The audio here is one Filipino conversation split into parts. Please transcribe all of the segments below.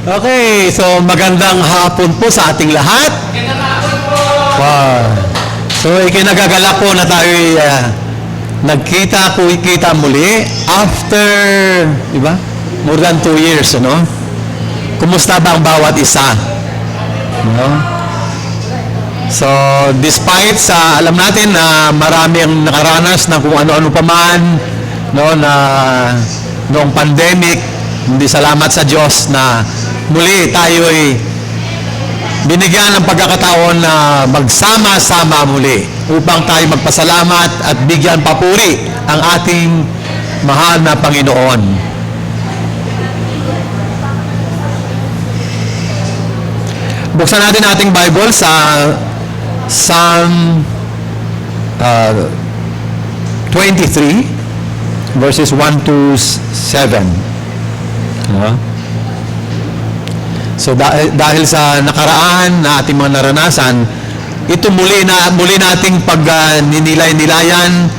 Okay, so magandang hapon po sa ating lahat. Magandang hapon po! Wow. So ikinagagalak po na tayo nagkita muli after, di ba? More than 2 years, ano? Kumusta ba ang bawat isa? No? So, despite sa, alam natin na marami ang nakaranas ng kung ano-ano pa man, no, na noong pandemic, hindi salamat sa Diyos na muli tayo'y binigyan ng pagkakataon na magsama-sama muli upang tayo magpasalamat at bigyan papuri ang ating mahal na Panginoon. Buksan natin ating Bible sa Psalm 23 verses 1 to 7. So dahil sa nakaraan na ating mga naranasan, ito muli nating ninilay-nilayan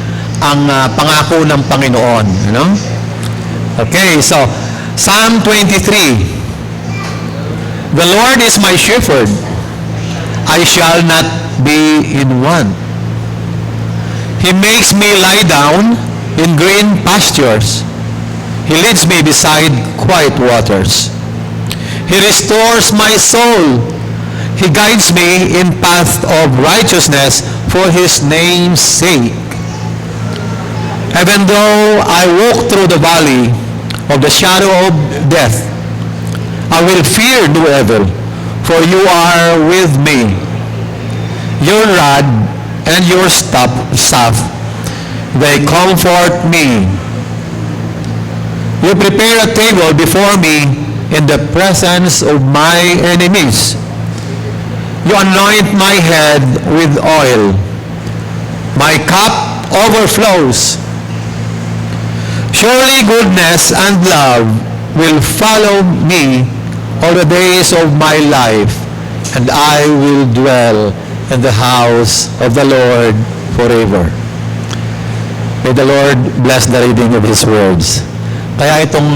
ang pangako ng Panginoon, ano? Okay, so Psalm 23. The Lord is my shepherd, I shall not be in want. He makes me lie down in green pastures. He leads me beside quiet waters. He restores my soul. He guides me in path of righteousness for His name's sake. Even though I walk through the valley of the shadow of death, I will fear no evil, for you are with me. Your rod and your staff, they comfort me. You prepare a table before me in the presence of my enemies. You anoint my head with oil. My cup overflows. Surely goodness and love will follow me all the days of my life, and I will dwell in the house of the Lord forever. May the Lord bless the reading of His words. Kaya itong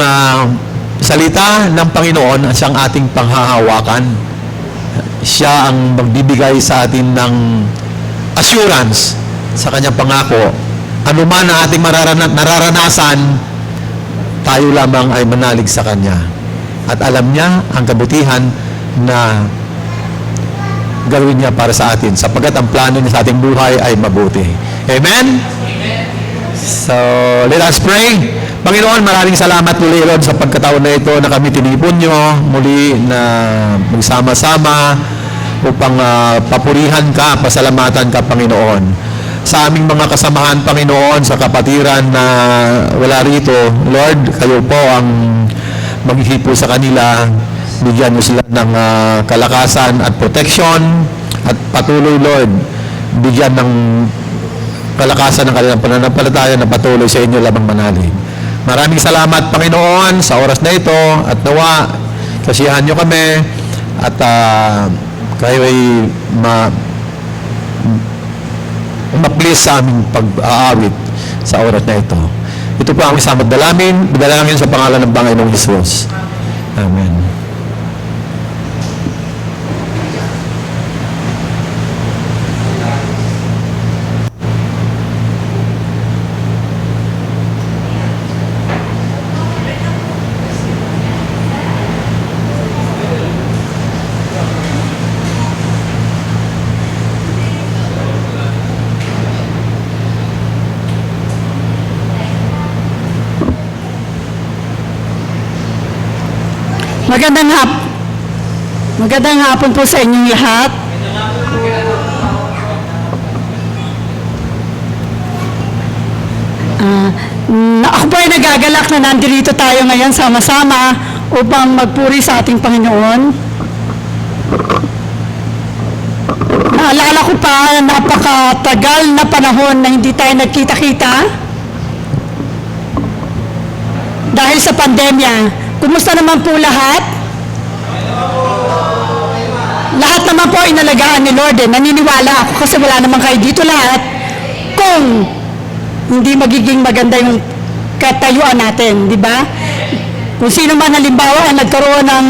salita ng Panginoon siyang ating panghahawakan. Siya ang magbibigay sa atin ng assurance sa kanyang pangako. Ano man na ating nararanasan, tayo lamang ay manalig sa Kanya. At alam niya ang kabutihan na gawin niya para sa atin, sapagkat ang plano niya sa ating buhay ay mabuti. Amen? So, let us pray. Panginoon, maraming salamat muli, Lord, sa pagkataon na ito na kami tinipon nyo muli na magsama-sama upang papurihan ka, pasalamatan ka, Panginoon. Sa aming mga kasamahan, Panginoon, sa kapatiran na wala rito, Lord, kayo po ang maghihipo sa kanila, bigyan mo sila ng kalakasan at protection, at patuloy, Lord, bigyan ng kalakasan ng kanilang pananampalataya na patuloy sa inyo lamang manalig. Maraming salamat, Panginoon, sa oras na ito, at nawa, kasiyahan nyo kami, at kayo ay ma-please sa aming pag-aawit sa oras na ito. Ito po ang isang dalangin sa pangalan ng Panginoong Hesus. Amen. Magandang hapon po sa inyong lahat. Ako po ay nagagalak na nandito tayo ngayon sama-sama upang magpuri sa ating Panginoon. Naalala ko pa, napakatagal na panahon na hindi tayo nagkita-kita dahil sa pandemya. Kumusta naman po lahat? Lahat naman po inalagaan ni Lord. Naniniwala ako kasi wala naman kayo dito lahat kung hindi magiging maganda yung katayuan natin, di ba? Kung sino man halimbawa ang nagkaroon ng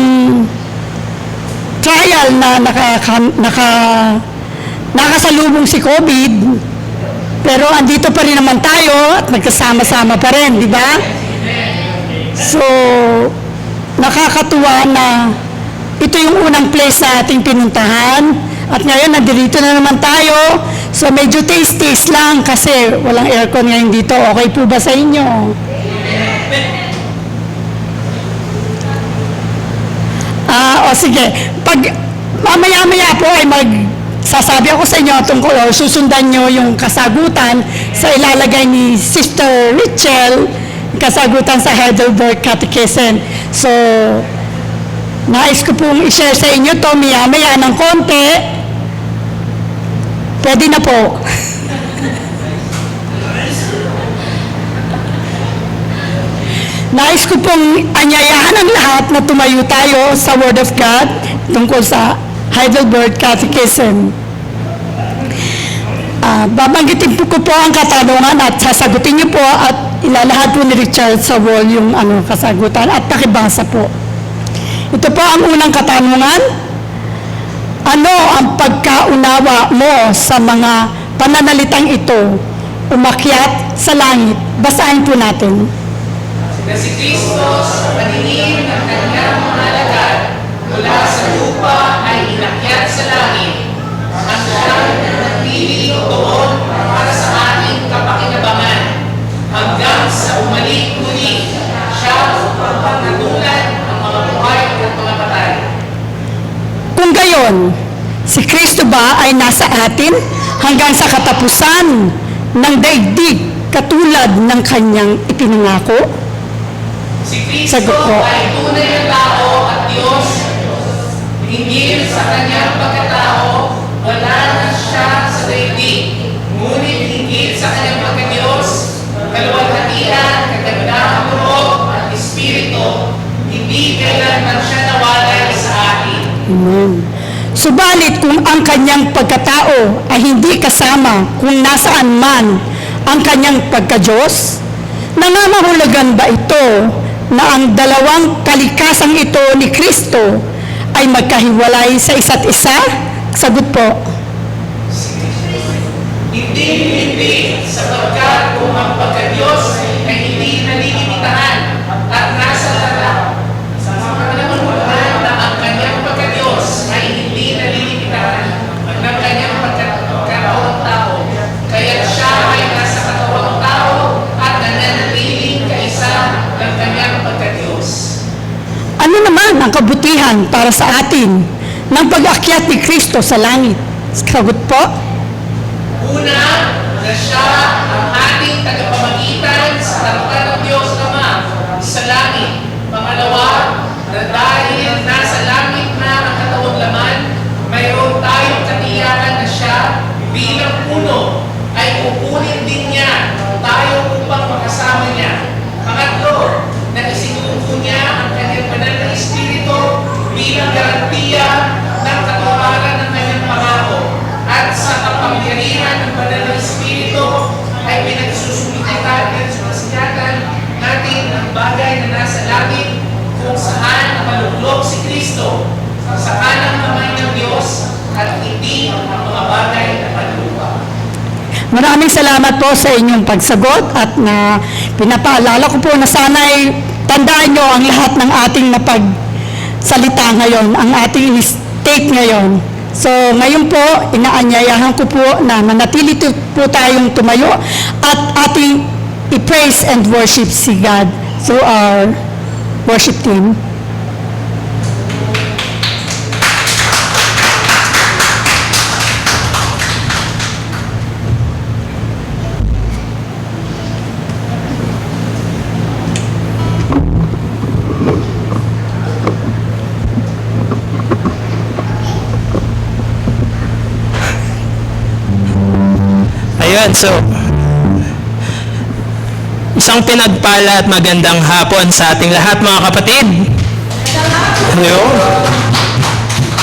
trial na nakasalubong si COVID, pero andito pa rin naman tayo at nagkasama-sama pa rin, di ba? So, nakakatuwa na ito yung unang place na ating pinuntahan at ngayon nandito na naman tayo. So, medyo taste-taste lang kasi walang aircon ngayon dito. Okay po ba sa inyo? O sige, pag mamaya-maya po ay sasabi ako sa inyo tungkol o susundan nyo yung kasagutan sa ilalagay ni Sister Richel, kasagutan sa Heidelberg Catechism. So, nais ko pong i-share sa inyo to maya-maya ng konti. Pwede na po. Nais ko pong anyayahan ang lahat na tumayo tayo sa Word of God tungkol sa Heidelberg Catechism. Babanggitin ko po ang katanungan at sasagutin niyo po at ilalahad po ni Richard sa wall yung kasagutan at pakibasa po. Ito po ang unang katanungan. Ano ang pagkaunawa mo sa mga pananalitang ito? Umakyat sa langit. Basahin po natin. Na si Kristo sa paningin ng kanyang mga alagad mula sa lupa ay inakyat sa langit at siyang nagpili doon para sa ating kapakinabangan hanggang sa umalik muli siya upang pagkatulan ang mga buhay at mga patay. Kung gayon, si Kristo ba ay nasa atin hanggang sa katapusan ng daigdig katulad ng kanyang ipinangako? Si Kristo Sagot po. ay tunay na tao at Diyos. Hinggil sa kanyang pagkatao, wala na siya sa daigdig. Ngunit hinggil sa kanyang pagka-Diyos, kaluwalhatian, kagandahang loob at espiritu, hindi kailanman siya nawalay sa atin. Amen. Subalit kung ang kanyang pagkatao ay hindi kasama kung nasaan man ang kanyang pagka-Diyos, nangangahulugan ba ito na ang dalawang kalikasang ito ni Kristo ay magkahiwalay sa isa't isa? Sagot po. Hindi, sapagkat kung ang pagka-Diyos ay hindi nalilimitahan at nasa pananamunan na ang kanyang pagka-Diyos ay hindi nalilimitahan ng kanyang pagkatawang tao, kaya siya ay nasa katawang tao at nananatiling kaisa ng kanyang pagka-Diyos. Ano naman ang kabutihan para sa atin ng pag-akyat ni Kristo sa langit? Sagot po. Una, na siya ang ating tagapamagitan sa harapan ng Diyos Ama sa langit. Pangalawa, na dahil nasa langit na ang katawang laman, mayroon tayong katiyakan na siya bilang puno ay kukunin din niya tayo upang makasama niya. Pangatlo, na isinuko niya ang kanyang banal na espiritu bilang garantiya ng katuparan ng kanyang pangako. At sa kapangyarihan ng banal na espiritu ay pinagsusulitan natin ang bagay na nasa langit kung saan nakalugklog si Kristo sa kanang kamay ng Diyos at hindi ang mga bagay na panlupa. Maraming salamat po sa inyong pagsagot at na pinapaalala ko po na sana'y tandaan nyo ang lahat ng ating napagsalita ngayon, ang ating state ngayon. So ngayon po, inaanyayahan ko po na manatili po tayong tumayo at ating i-praise and worship si God. So our worship team. Ayun, so isang pinagpala at magandang hapon sa ating lahat mga kapatid. Ayun.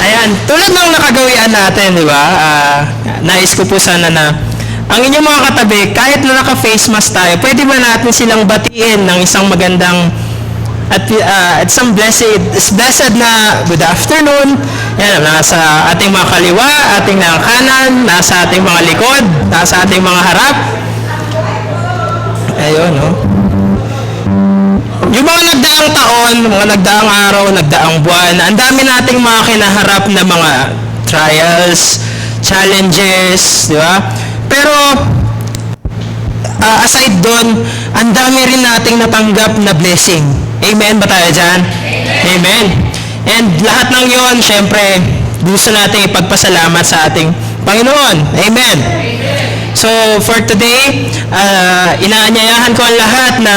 Ayan, tulad ng nakagawian natin, di ba? Nais ko po sana na ang inyong mga katabi, kahit na naka-face mask tayo, pwede ba natin silang batiin ng isang magandang at some blessed na good afternoon. Yan, nasa ating mga kaliwa, ating mga kanan, nasa ating mga likod, nasa ating mga harap. Ayun, no? Yung mga nagdaang taon, mga nagdaang araw, nagdaang buwan, ang dami nating mga kinaharap na mga trials, challenges, di ba? Pero, aside doon, ang dami rin nating natanggap na blessing. Amen ba tayo dyan? Amen. And lahat ng yon, syempre, gusto nating ipagpasalamat sa ating Panginoon. Amen. So, for today, inaanyayahan ko ang lahat na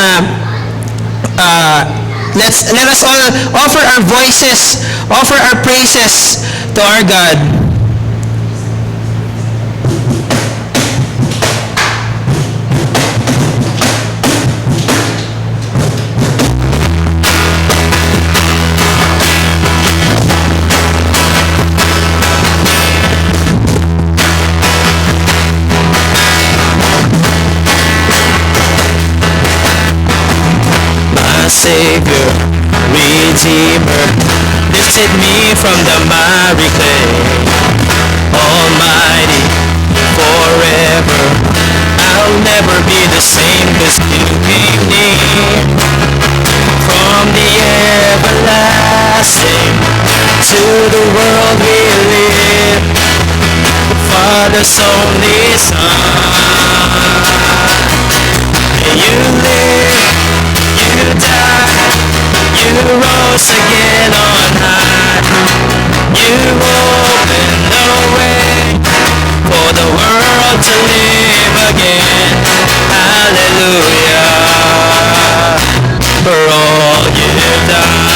let us all offer our voices, offer our praises to our God. Savior, Redeemer, lifted me from the miry clay. Almighty, forever, I'll never be the same, 'cause you came near. From the everlasting to the world we live, the Father's only Son. You live, you died, you rose again on high. You opened the way for the world to live again. Hallelujah, for all you've done.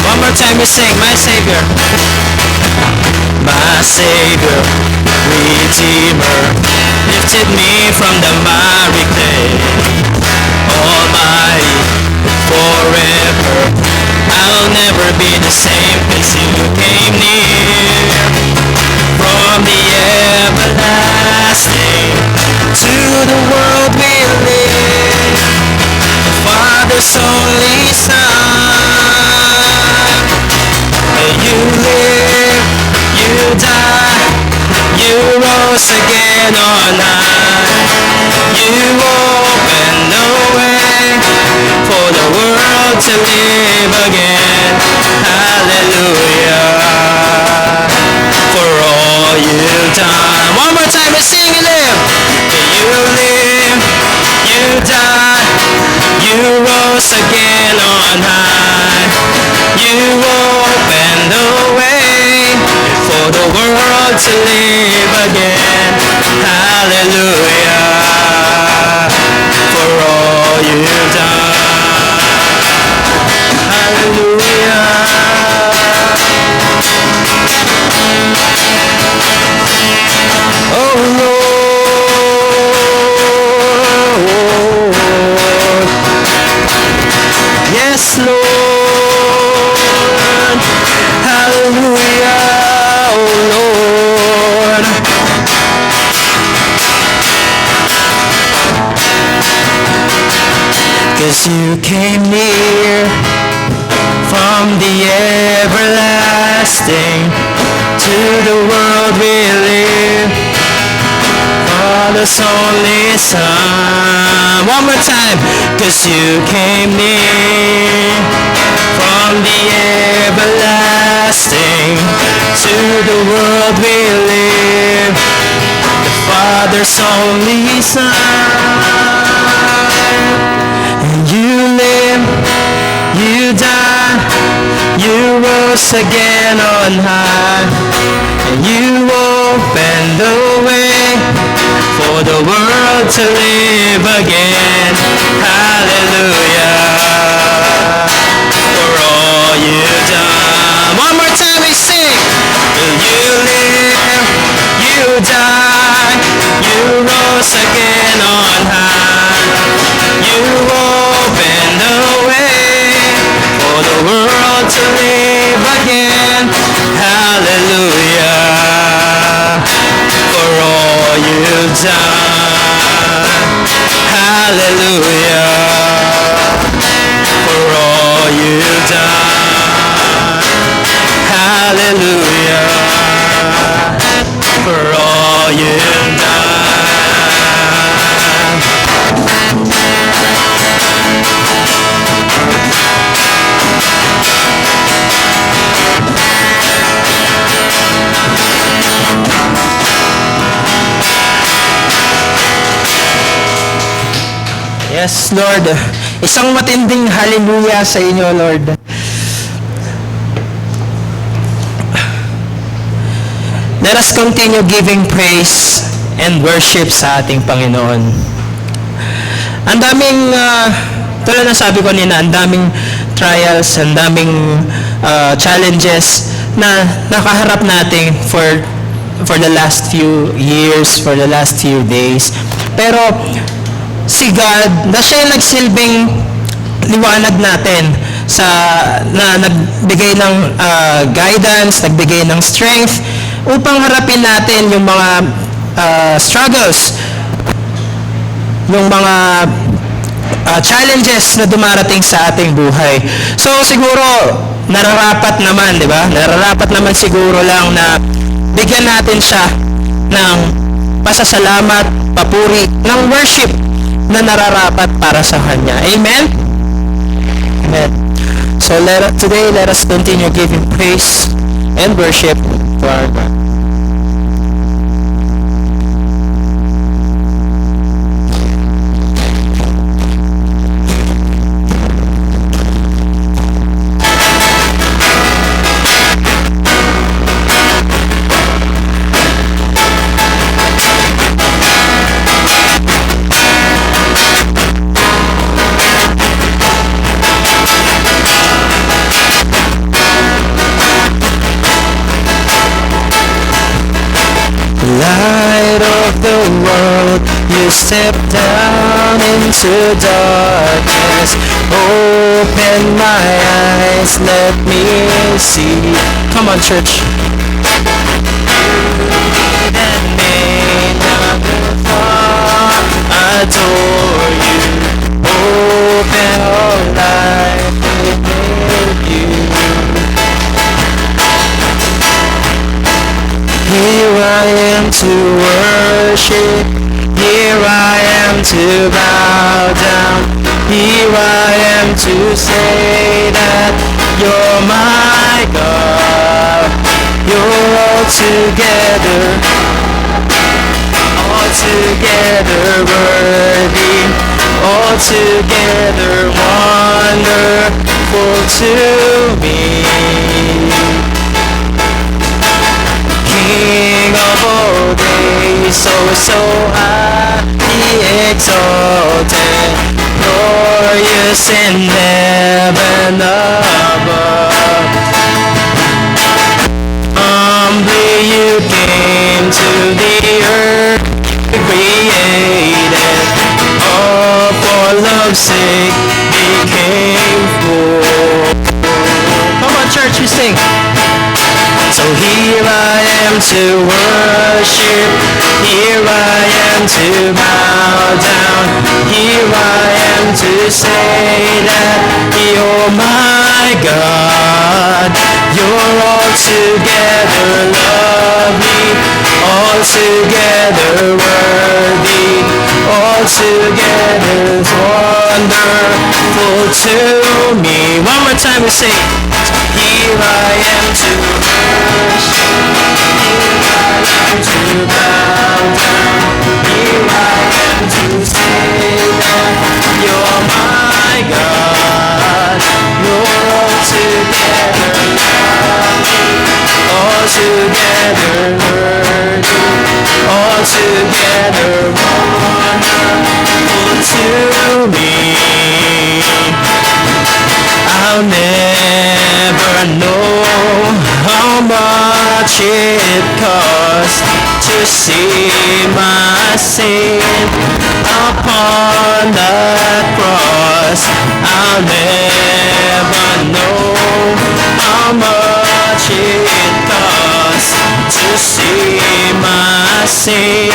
One more time we sing, my Savior. My Savior, Redeemer, lifted me from the miry clay. Almighty, forever, I'll never be the same, 'cause you came near. From the everlasting to the world we live, the Father's only Son. You live, you died, you rose again on high. You opened the way for the world to live again. Hallelujah, for all you've done. One more time, we sing and live. You live, you died, you rose again on high. You opened the way for the world to live again. Hallelujah, for all you've done. Hallelujah. Oh Lord, yes Lord, hallelujah, oh Lord. 'Cause you came near from the everlasting to the world we live, Father's only Son. One more time. 'Cause you came near from the everlasting to the world we live, the Father's only Son. And you live, you died, you rose again on high, and you opened the way for the world to live again. Hallelujah, for all you've done. One more time we sing. You live, you died, you rose again on high. You opened the way for the world to live again. Hallelujah. done. Hallelujah. For all you've done. Hallelujah. For all you've done. Yes, Lord. Isang matinding hallelujah sa inyo, Lord. Let us continue giving praise and worship sa ating Panginoon. Ang daming, tulad na sabi ko nina, ang daming trials, ang daming challenges na nakaharap natin for the last few years, for the last few days. Pero si God, na siya yung nagsilbing liwanag natin na nagbigay ng guidance, nagbigay ng strength upang harapin natin yung mga struggles, yung mga challenges na dumarating sa ating buhay. So siguro nararapat naman, di ba? Nararapat naman siguro lang na bigyan natin siya ng pasasalamat, papuri, ng worship na nararapat para sa Kanya. Amen? Amen. So today, let us continue giving praise and worship to our God. Light of the world, you step down into darkness. Open my eyes, let me see. Come on, church. That may not before adore you. Open all life with you. Here I am to worship, here I am to bow down, here I am to say that you're my God. You're all together worthy, all together wonderful to me. King of all days, so highly exalted, glorious in heaven above. Humbly you came to the earth you created, all for love's sake became full. Come on, church, you sing. So here I am to worship, here I am to bow down, here I am to say that you're my God. You're altogether lovely, altogether worthy, altogether wonderful to me. One more time we say, here I am to worship, here I am to bow down, here I am to say that you're my God. You're altogether lovely, altogether worthy, altogether wonderful to me. I'll never know how much it costs to see my sin upon the cross. I'll never know how much it costs to see my sin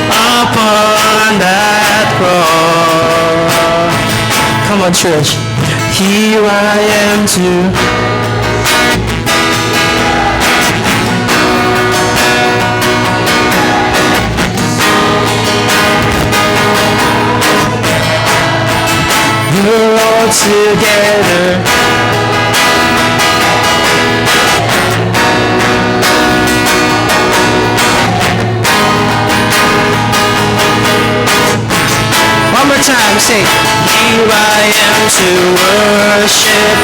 upon that cross. Come on, church. Here I am to we're all together. One more time, say, here I am to worship,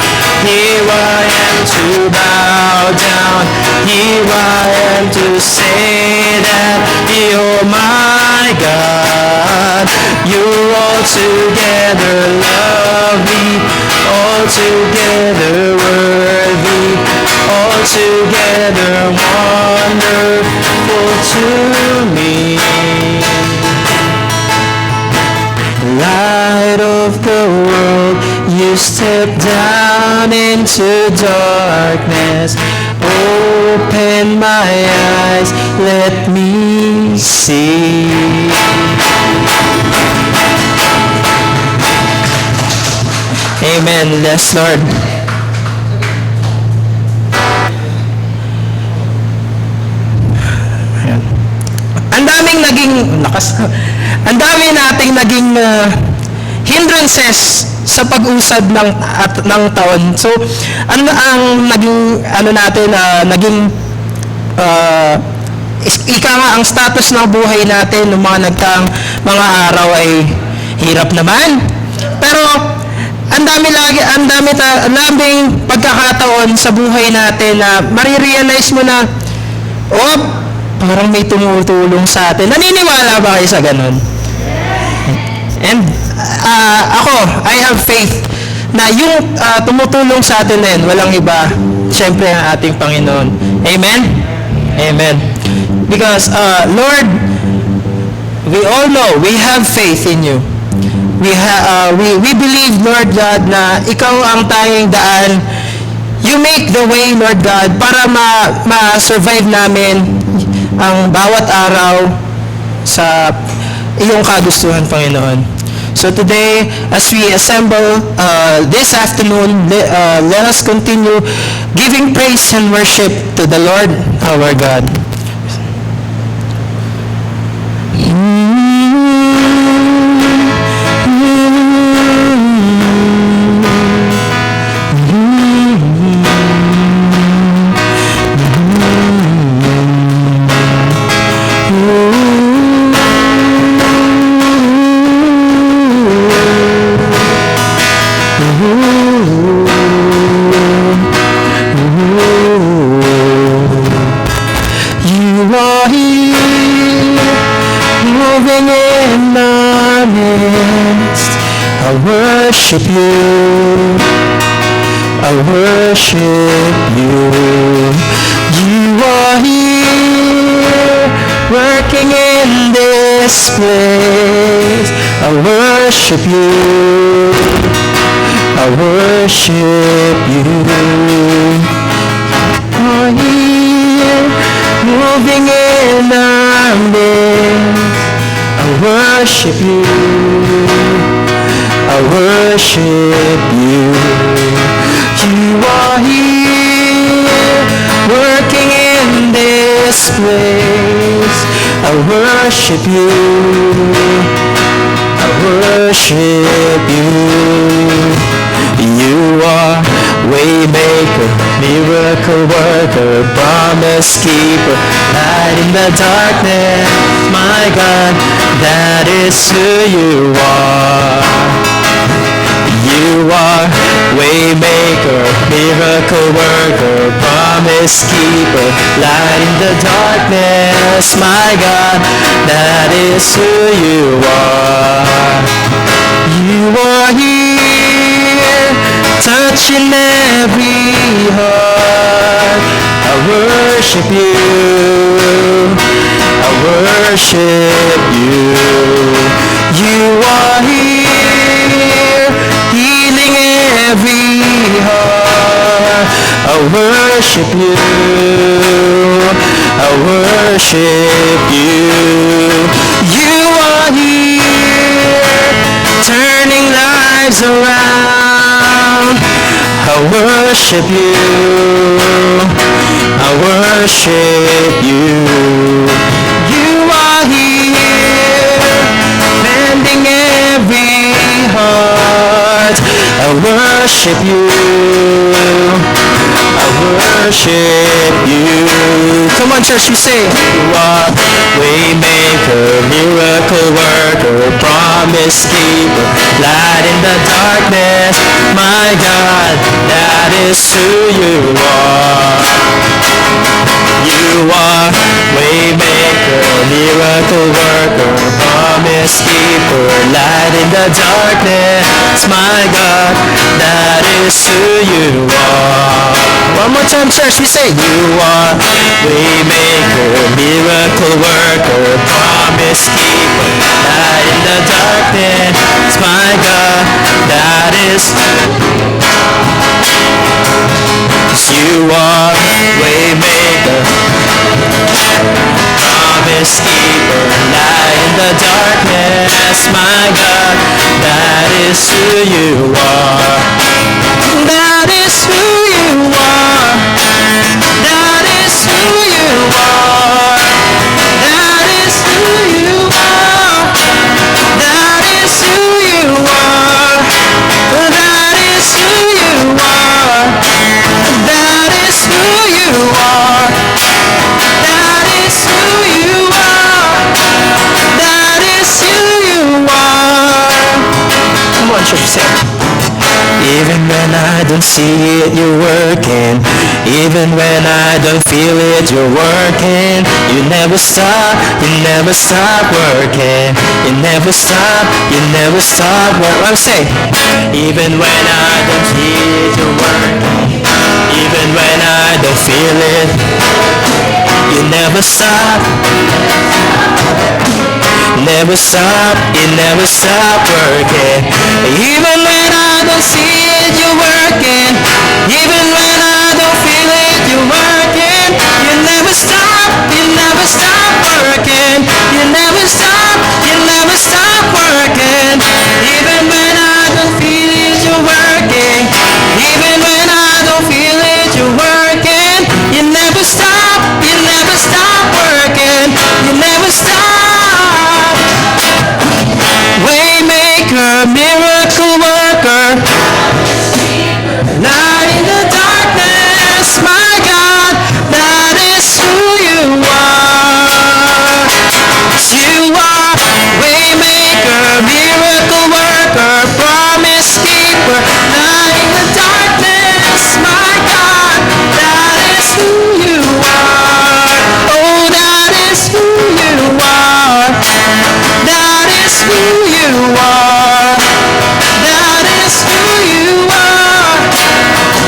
here I am to bow down, here I am to say that you're my God. You're all together lovely, all together worthy, all together wonderful to me. Light of the world, you step down into darkness. Open my eyes, let me see. Amen. Yes, Lord. Ayan. Ang dami nating naging hindrances sa pag-usad ng taon. So, ano ang naging ika nga ang status ng buhay natin ng mga nagtaang mga araw ay hirap naman. Pero ang daming pagkakataon sa buhay natin na marirealize mo na parang may tumutulong sa atin. Naniniwala ba kayo sa ganun? And I have faith na yung tumutulong sa atin na yun, walang iba, syempre ang ating Panginoon. Amen? Amen. Because, Lord, we all know, we have faith in you. We believe, Lord God, na ikaw ang tanging daan. You make the way, Lord God, para ma-survive namin ang bawat araw sa iyong kagustuhan, Panginoon. So today, as we assemble this afternoon, let us continue giving praise and worship to the Lord our God. Worship you, I worship you. You are here, working in this place. I worship you, I worship you. You are here, moving in our midst. I worship you, I worship you. You are here, working in this place. I worship you, I worship you. You are waymaker, miracle worker, promise keeper, light in the darkness. My God, that is who you are. You are waymaker, miracle worker, promise keeper, light in the darkness. My God, that is who you are. You are here, touching every heart. I worship you, I worship you. You are here, healing every heart. I worship you, I I worship you. You are here, turning lives around. I worship you. I worship you. You are here, mending every heart. I worship you. I worship you. Come on, church, we say, you are waymaker, miracle worker, promise keeper, light in the darkness. My God, that is who you are. You are waymaker, miracle worker, promise keeper, light in the darkness. My God, that is who you are. One more time, church, we say, you are waymaker, miracle worker, promise keeper, light in the darkness. My God, that is you are waymaker, promise keeper, light in the darkness. My God, that is who you are. That is who you are. That is who you are. That is who you are. That is who you are. That is who you are. That is who you are. That is who you are. That is who you are. Come on, church, say it. Even when I don't see it, you're working. Even when I don't feel it, you're working. You never stop working. You never stop working. I'm saying, even when I don't see it, you're working. Even when I don't feel it, you never stop. You never stop working. Even when I don't see it, you're working. Even when I don't feel it, you're working. You never stop working. You never stop working. Even when I don't feel it, you're working. Even when I don't feel it, you're working. You never stop working. You never stop. Waymaker, miracle worker, light in the darkness. My God, that is who you are. You are waymaker, miracle worker, promise keeper, light in the darkness. My God, that is who you are. Oh, that is who you are. That is who you are. That is who you are.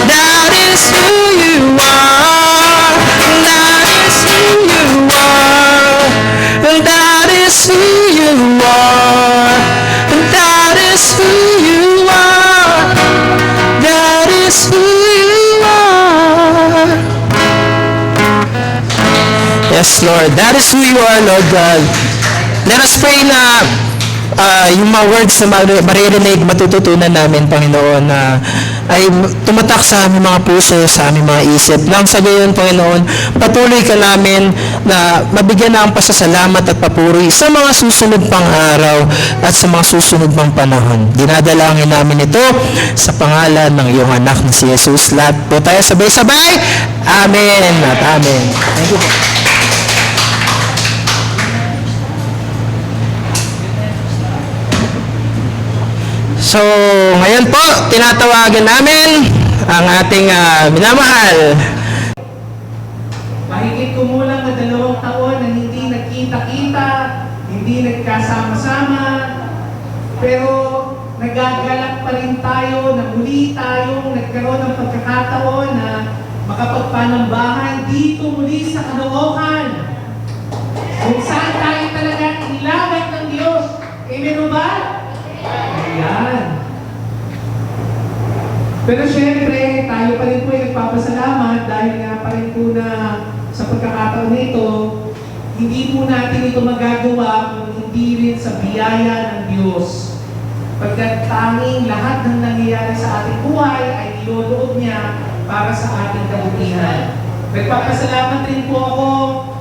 That is who you are. That is who you are. That is who you are. That is who you are. That is who you are. Yes, Lord. That is who you are, Lord God. Let us pray na yung mga words na maririnig, matututunan namin, Panginoon, na ay tumatak sa aming mga puso, sa aming mga isip. Nang sa gayon, Panginoon, patuloy ka namin na mabigyan na ang pasasalamat at papuri sa mga susunod pang araw at sa mga susunod pang panahon. Dinadalangin namin ito sa pangalan ng iyong anak na si Jesus. Lahat po tayo sabay-sabay. Amen at amen. Thank you po. So, ngayon po, tinatawagan namin ang ating minamahal. Mahigit kumulang na 2 taon na hindi nagkita-kita, hindi nagkasama-sama, pero nagagalak pa rin tayo na muli tayong nagkaroon ng pagkakataon na makapagpanambahan dito muli sa Caloocan. Kung saan tayo talaga ilawat ng Diyos. Amen ba? Ayan. Pero syempre, tayo pa rin po ay nagpapasalamat dahil nga pa rin po na sa pagkakataon nito, hindi po natin ito magagawa kung hindi rin sa biyaya ng Diyos. Pagkat tanging lahat ng nangyayari sa ating buhay ay niloloob niya para sa ating kabutihan. Nagpapasalamat rin po ako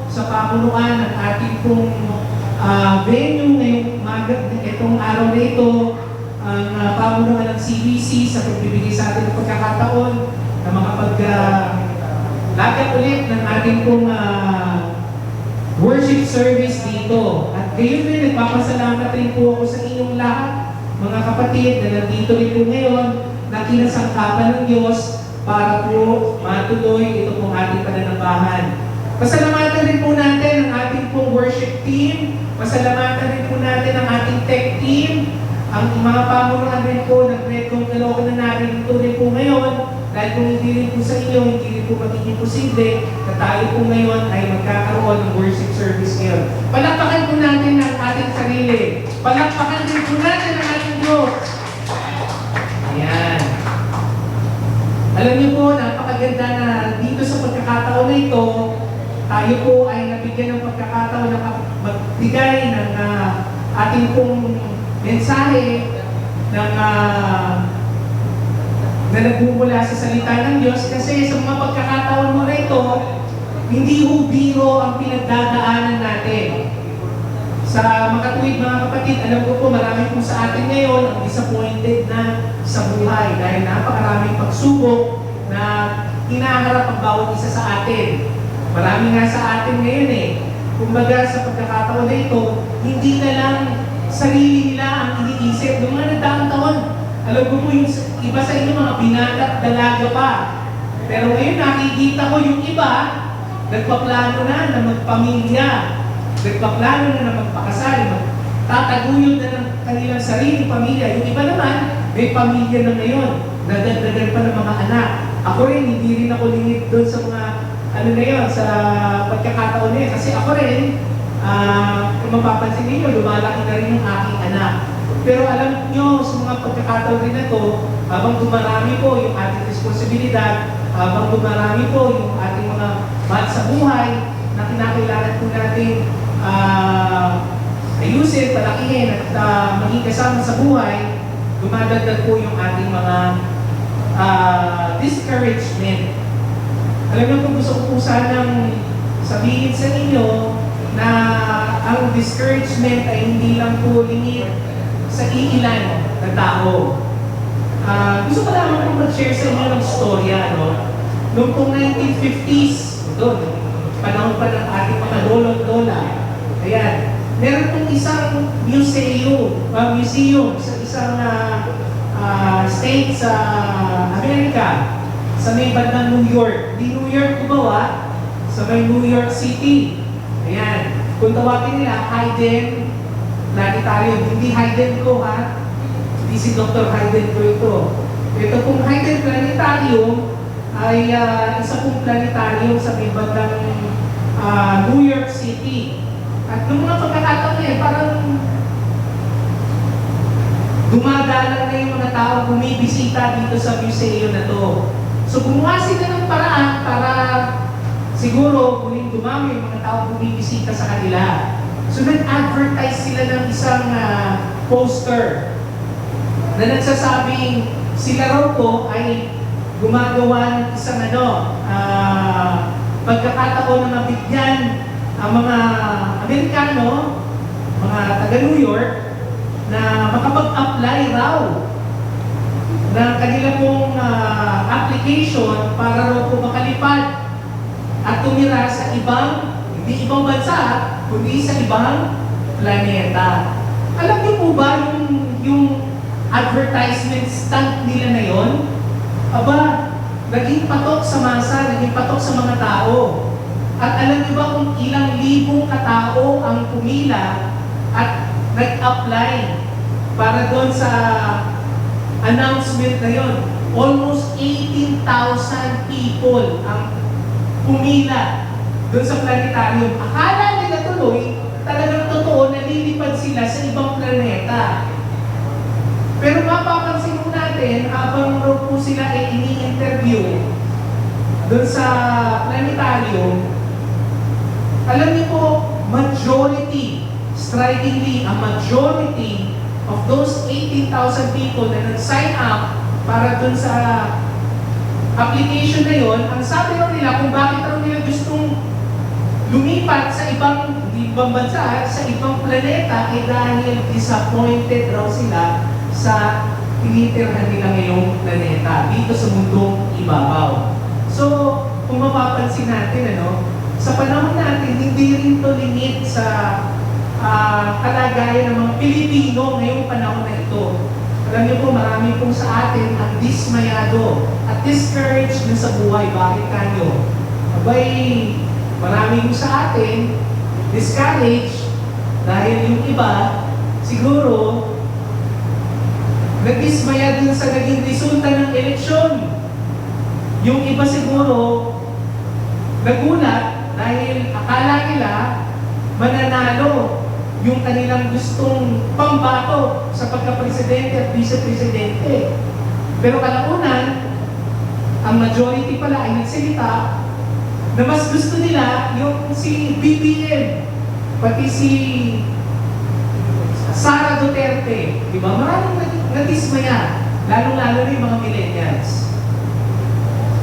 sa pamunuan ng ating pong venue ngayong itong araw na ito, ang pamunuan ng CBC sa pagbibigay sa atin ng pagkakataon na makapag-lagay ulit ng ating pong worship service dito. At gayon rin, nagpapasalamat rin po ako sa inyong lahat, mga kapatid na nandito rin po ngayon, na kinasangkapan ng Diyos para po matuloy ito pong ating pananambahan. Pasalamatan rin po natin ang ating pong worship team, pasalamatan rin po natin ang ating tech team, ang mga pamunuan rin po ng Redcom Caloocan na narito rin po ngayon, dahil kung hindi rin po sa inyo, hindi rin po magiging posible na tayo po ngayon ay magkakaroon ng worship service ngayon. Palakpakan po natin ang ating sarili. Palakpakan din po natin ang ating Diyos. Ayan. Alam niyo po, napakaganda na dito sa pagkakataon na ito, tayo po ay nabigyan ng pagkakataon na magbigay ng ating pong mensahe ng na nagmumula sa salita ng Diyos, kasi sa mga pagkakataon mo na ito, hindi ho biro ang pinagdadaanan natin. Sa makatuwid mga kapatid, alam ko po marami po sa atin ngayon ang disappointed na sa buhay dahil napakaraming pagsubok na hinaharap ang bawat isa sa atin. Marami nga sa atin ngayon kumbaga sa pagkakataon na ito, hindi na lang sarili nila ang iniisip ng mga nagdaang taon. Alam ko po yung iba sa inyo mga binata at dalaga pa. Pero ngayon nakikita ko yung iba, nagpaplano na magpamilya, nagpaplano na magpakasal, tataguyod na ng kanilang sariling pamilya. Yung iba naman, may pamilya na ngayon, nadagdagan pa ng mga anak. Ako rin, hindi rin ako lingid doon sa mga, sa pagkakataon na yun. Kasi ako rin, kung mapapansin ninyo, lumalaki na rin yung aking anak. Pero alam nyo, sa mga pagkakataon rin na ito, habang dumarami po yung ating responsibilidad, habang dumarami po yung ating mga mahal sa buhay, na kinakailangan po natin ayusin, palakihin, at maging kasama sa buhay, dumadagdag po yung ating mga discouragement. Alam nyo po, gusto ko po sanang sabihin sa inyo na ang discouragement ay hindi lang po lingid sa iilan na tao. Gusto ko lang po mag-share sa inyo ng storya, Noong pong 1950s, doon, panahon pa ng ating mga lolo-lola, ayan, meron pong isang museum sa isang state sa Amerika, sa may bandang New York. Di New York gumawa, sa may New York City. Ayan, kung tawagin nila, Hayden Planetarium. Hindi Hayden ko hindi si Dr. Hayden ko ito. Ito pong Hayden Planetarium ay isa pong planetarium sa may bandang New York City. At nung mga pagkakataon parang dumadalang na yung mga tao bumibisita dito sa museum na to. So gumawa sila ng paraan para siguro muling dumami yung mga tao bumibisita sa kanila. So nag-advertise sila ng isang poster na nagsasabing sila raw po ay gumagawa ng isang pagkakataon na mabigyan ang mga Amerikano, mga taga New York, na makapag-apply raw ng kanila pong application para raw po makalipad at tumira sa hindi ibang bansa, kundi sa ibang planeta. Alam niyo po ba yung advertisement stunt nila na yon? Aba, naging patok sa masa, naging patok sa mga tao. At alam niyo ba kung ilang libong katao ang pumila at nag-apply para doon sa announcement na yon? Almost 18,000 people ang pumila doon sa planetarium. Akala nila tuloy, talagang totoo, nalilipad sila sa ibang planeta. Pero mapapansin mo natin, habang raw po sila ay ini-interview doon sa planetarium, Alam niyo po, majority, strikingly, a majority of those 18,000 people na nag-sign up para dun sa application na yon, ang sabi raw nila kung bakit raw nila gustong lumipat sa ibang bansa, sa ibang planeta, ay dahil disappointed raw sila sa tinitirhan nila ngayong planeta, dito sa mundong ibabaw. So, kung mapapansin natin, sa panahon natin, hindi rin to limit sa kalagayan ng mga Pilipino ngayong panahon na ito. Alam niyo po, marami pong sa atin ang dismayado at discouraged na sa buhay. Bakit kanyo? Abay, marami po sa atin discouraged dahil yung iba, siguro, nagdismaya din sa naging resulta ng eleksyon. Yung iba siguro, nagulat dahil akala nila mananalo yung kanilang gustong pambato sa pagka-presidente at vice-presidente. Pero kalaunan, ang majority pala ay nagsalita na mas gusto nila yung si BBM, pati si Sara Duterte. Diba? Maraming nadismaya, lalong-lalo na yung mga millennials.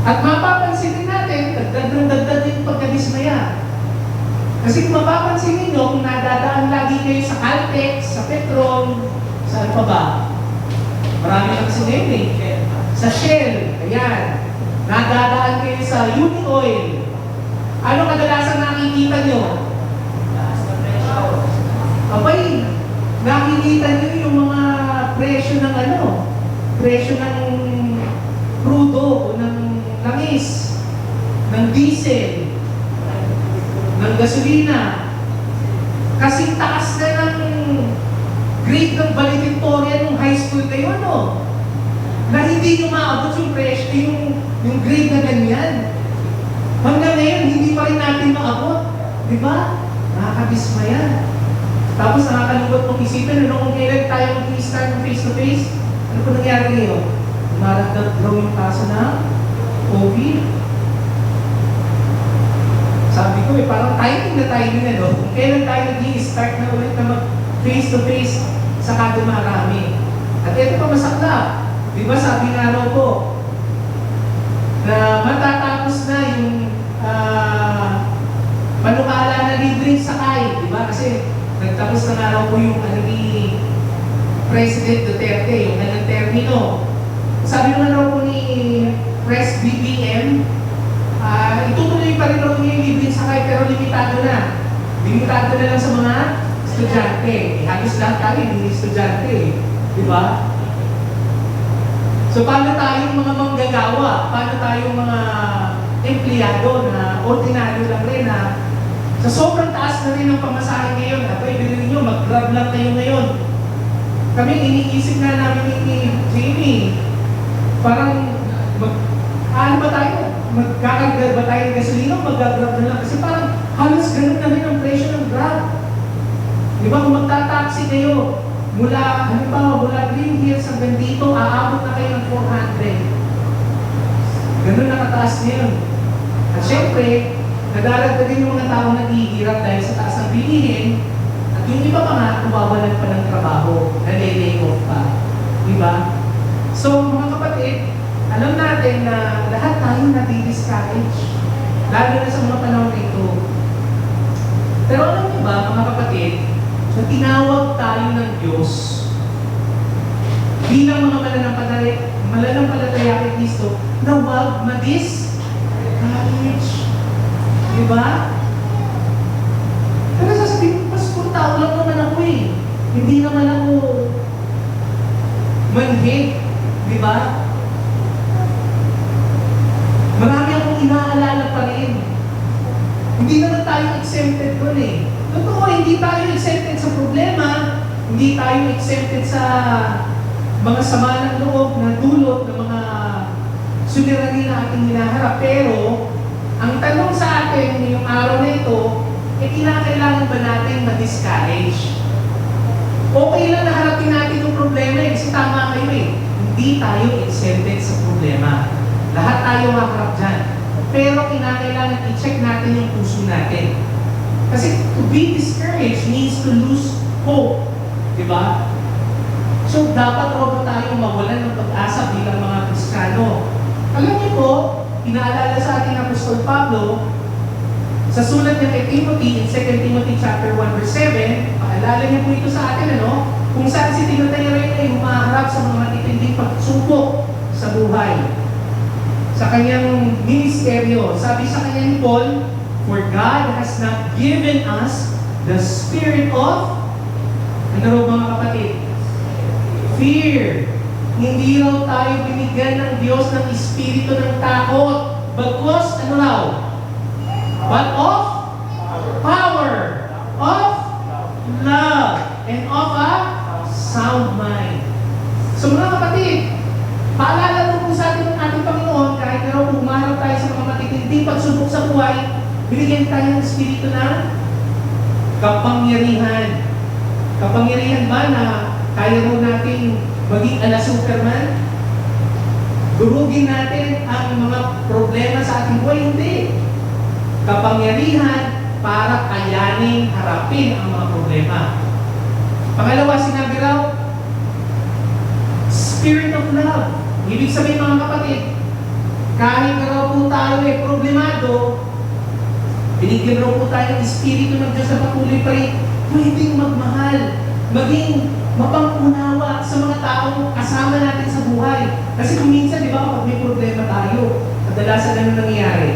At mapapansin din natin, dagdag din pagkadismaya. Kasi kung mapapansin ninyo, kung nadadaan lagi kayo sa Caltex, sa Petron, saan pa ba? Marami lang kasi ngayon sa Shell, ayan. Nadadaan kayo sa Unioil. Ano kadalasan nakikita nyo? Abay, nakikita nyo yung mga presyo ng presyo ng crudo o ng langis, ng diesel, ng gasolina. Kasing taas na ng grade ng valedictorian ng high school kayo, na hindi nyo maabot yung presyo, yung grade na ganyan. Hanggang ngayon, hindi pa rin natin maabot. Di ba? Nakakabismaya. Tapos nakakalungkot mong isipin, kung kailan tayo mag-i-start ng face-to-face, ano po nangyari ngayon? Maragdag daw yung kaso ng COVID. Sabi ko, parang timing na timing kung kailan tayo nag-i-start na ulit na mag-face-to-face, saka dumarami. At ito pa masakla. Di ba sabi nga raw po, na matatapos na yung panukala na libreng sakay, di ba? Kasi nagtapos na nga raw po yung ni President Duterte, yung kanyang termino. Sabi naman raw po ni Press BBM, itutuloy pa rin raw yung libreng sakay pero limitado na. Limitado na lang sa mga estudyante. Halos lahat tayo, hindi estudyante. Di ba? So paano tayong mga manggagawa? Paano tayong mga empleyado na ordinaryo lang rin na sa sobrang taas na rin ng pamasahe ngayon, abay, bilhin nyo, mag-grab lang kayo ngayon. Kami iniisip na namin ni Jamie, parang ano ba tayo? Magkakagrab ba tayo ng gasolina? Mag-grab na lang. Kasi parang halos ganun na rin ang presyo ng grab. Di ba kung magta-taxi kayo, mula Green Hills hanggang dito, aabot na kayo ng 400. Ganun nakataas ngayon. At syempre, nadaragdag din yung mga tao naghihirap dahil sa taas ng bilihin, at yung iba pa nga, nawawalan pa ng trabaho, nalilay off pa. Diba? So, mga kapatid, alam natin na lahat tayo nadi-discourage, lalo na sa mga panahon na ito. Pero alam niyo ba, mga kapatid, na tinawag tayo ng Diyos bilang mga mananampalataya kay Kristo na huwag ma-discourage. Diba? Pero sasabihin, Paskong tao lang naman ako Hindi naman ako manhid. Diba? Marami akong inaalala pa rin. Hindi naman tayo exempted doon Totoo, hindi tayo exempted sa problema, hindi tayo exempted sa mga sama ng loob na dulot ng mga suliranin na ating hinaharap. Pero, ang tanong sa atin ngayong araw na ito, kinakailangan ba natin ma-discourage? Okay lang na harapin natin yung problema kasi tama kayo Hindi tayo exempted sa problema. Lahat tayo haharap dyan. Pero kinakailangan i-check natin yung puso natin. Kasi to be discouraged means to lose hope. Diba? So, dapat ba tayong mawalan ng pag-asa bilang mga Kristiyano? Alam niyo po, inaalala sa ating Apostol Pablo, sa sulat niya kay Timothy, in 2 Timothy chapter 1 verse 7, paalala niya po ito sa atin, kung saan si Timothy rin ay humaharap sa mga matitinding pagsubok sa buhay. Sa kanyang ministeryo, sabi sa kanya ni Paul, for God has not given us the spirit of, ano raw mga kapatid? Fear. Hindi raw tayo binigyan ng Diyos ng espiritu ng takot. Bagkus, ano raw? But of power, of love, and of a sound mind. So mga kapatid, paalala po sa atin ng ating Panginoon, kahit na umarap tayo sa mga matitinding pagsubok sa buhay, binigyan tayo ng espiritu ng kapangyarihan. Kapangyarihan ba na kaya mo natin maging ala Superman? Durugin natin ang mga problema sa ating buhay? Hindi. Kapangyarihan para kayanin, harapin ang mga problema. Pangalawa, sinabi raw, spirit of love. Ibig sabihin mga kapatid, kahit na raw po tayo ay problemado, binigyan raw po tayo ng espiritu ng Diyos na patuloy pa rin pwedeng magmahal, maging mapang-unawa sa mga taong kasama natin sa buhay. Kasi kung minsan, di ba, kapag may problema tayo, kadalasan ganun nangyayari.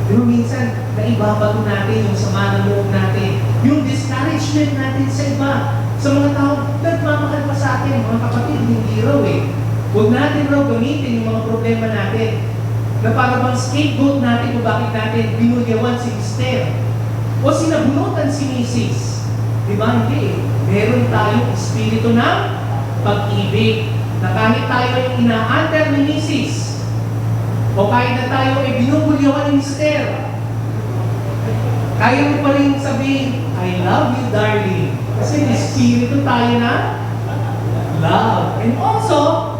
Di ba minsan, naibabato natin yung sama ng loob natin, yung discouragement natin sa iba, sa mga taong nagmamahal pa sa atin, mga kapatid, hindi raw eh. Huwag natin raw gamitin yung mga problema natin na para bang scapegoat natin kung bakit natin binulyawan si Mister o sinabunutan si Mrs. Di ba? Hindi. Meron tayong espiritu ng pag-ibig na kahit tayo ay ina-under ni Mrs. o kahit na tayo ay binubulyawan ni Mister, kaya mo pa rin sabihin, I love you, darling. Kasi espiritu tayo na love. And also,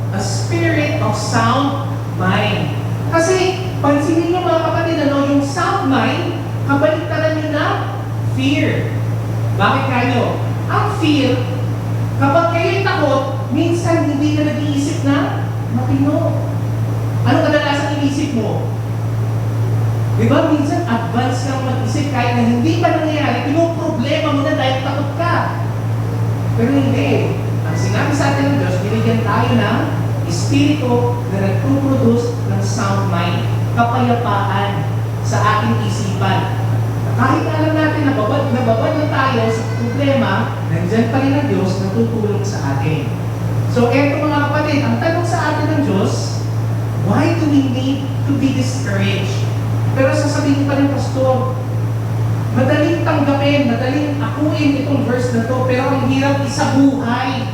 a spirit of sound mind. Kasi, pansinin nyo mga kapatid, yung sound mind, kabaliktaran nyo na fear. Bakit kayo? Ang fear, kapag kayo'y takot, minsan hindi ka nag-iisip na matino. Ano kadalasan iisip mo? Di ba minsan advance kang mag-isip kahit na hindi pa nangyayari, pinoproblema mo na dahil takot ka. Pero hindi. Ang sinabi sa atin ng Diyos, binigyan tayo ng espiritu na nagpuproduce ng sound mind, kapayapaan sa ating isipan. Kahit alam natin na babad na tayo sa problema, nandiyan pa rin ang Diyos na tutulong sa atin. So eto mga kapatid, ang tanong sa atin ng Diyos, why do we need to be discouraged? Pero sasabihin pa rin, Pastor, madaling tanggapin, madaling akuin itong verse na to, pero ang hirap isabuhay.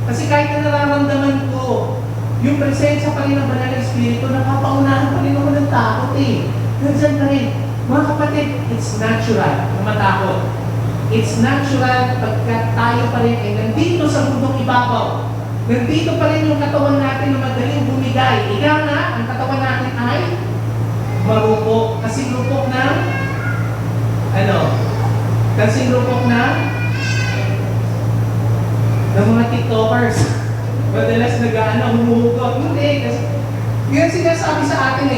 Kasi kahit na nararamdaman ko, yung presensya pa rin ng Banal na Espiritu, nakapaunahan pa rin ako ng takot eh. Nandiyan na rin. Mga kapatid, it's natural na matakot. It's natural pagkat tayo pa rin ay nandito sa mundong ibabaw. Nandito pa rin yung katawan natin na madaling bumigay. Ika nga, ang katawan natin ay marupok. Kasing rupok ng kasing rupok ng mga TikTokers. Madalas humuhugot. Hindi, kasi yun sinasabi sa atin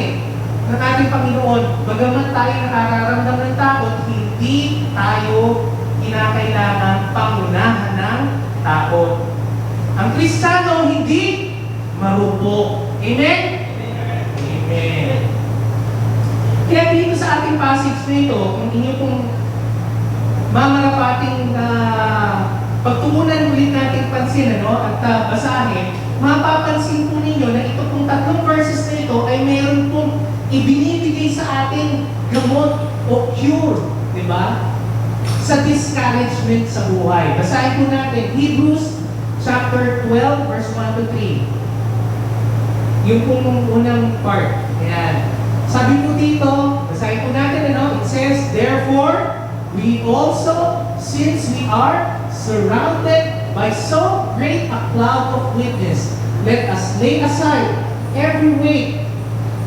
ng ating Panginoon, bagamat tayo nakararamdam ng takot, hindi tayo kinakailangan pangunahan ng takot. Ang Kristiyano hindi marupok. Amen? Amen. Kaya dito sa ating passage na ito, kung inyo pong mamarapating pagtuunan ulit natin pansin at basahin, mapapansin po ninyo na ito pong tatlong verses na ito ay mayroon pong ibinibigay sa ating gamot o cure, di ba? Sa discouragement sa buhay. Basahin po natin, Hebrews chapter 12, verse 1 to 3. Yung pong unang part. Ayan. Sabi po dito, basahin po natin, it says, therefore, we also, since we are surrounded by so great a cloud of witness, let us lay aside every weight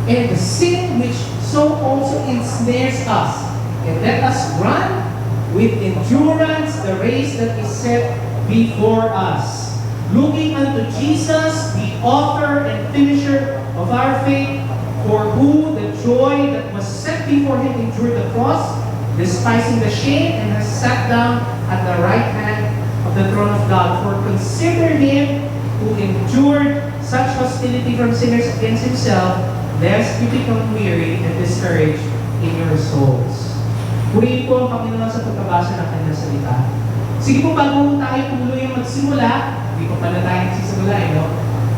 and the sin which so also ensnares us, And let us run with endurance the race that is set before us, looking unto Jesus, the author and finisher of our faith, for who the joy that was set before him endured the cross, despising the shame, and has sat down at the right hand of the throne of God. For consider him who endured such hostility from sinners against himself, lest you become weary and discouraged in your souls. Purihin po ang Panginoon sa pagkabasa ng kanyang salita. Sige po, bago tayo tuluyang magsimula, hindi po pala tayo nagsisimula, no?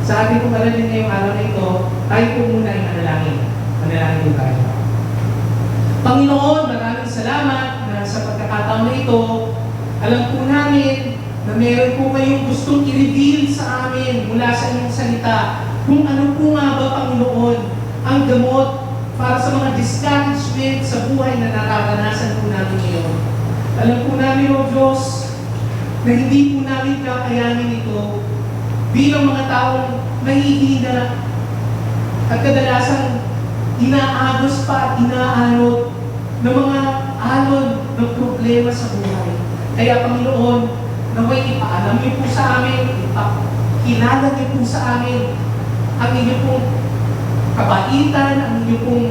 Sa ating pong alalin ngayong araw na ito, tayo po muna ay manalangin. Manalangin po tayo. Panginoon, maraming salamat na sa pagkakataon na ito, alam po namin na meron po kayong gustong i-reveal sa amin mula sa inyong salita kung ano po nga ba, Panginoon, ang gamot para sa mga discouragement sa buhay na nararanasan po namin ngayon. Alam po namin, O Diyos, na hindi po namin kakayanin ito bilang mga taong mahihina at kadalasan inaagos pa at inaanod ng mga alon ng problema sa buhay. Kaya Panginoon, naway ipaalam niyo po sa amin, ipakilala niyo po sa amin ang inyong pong kabaitan, ang inyong pong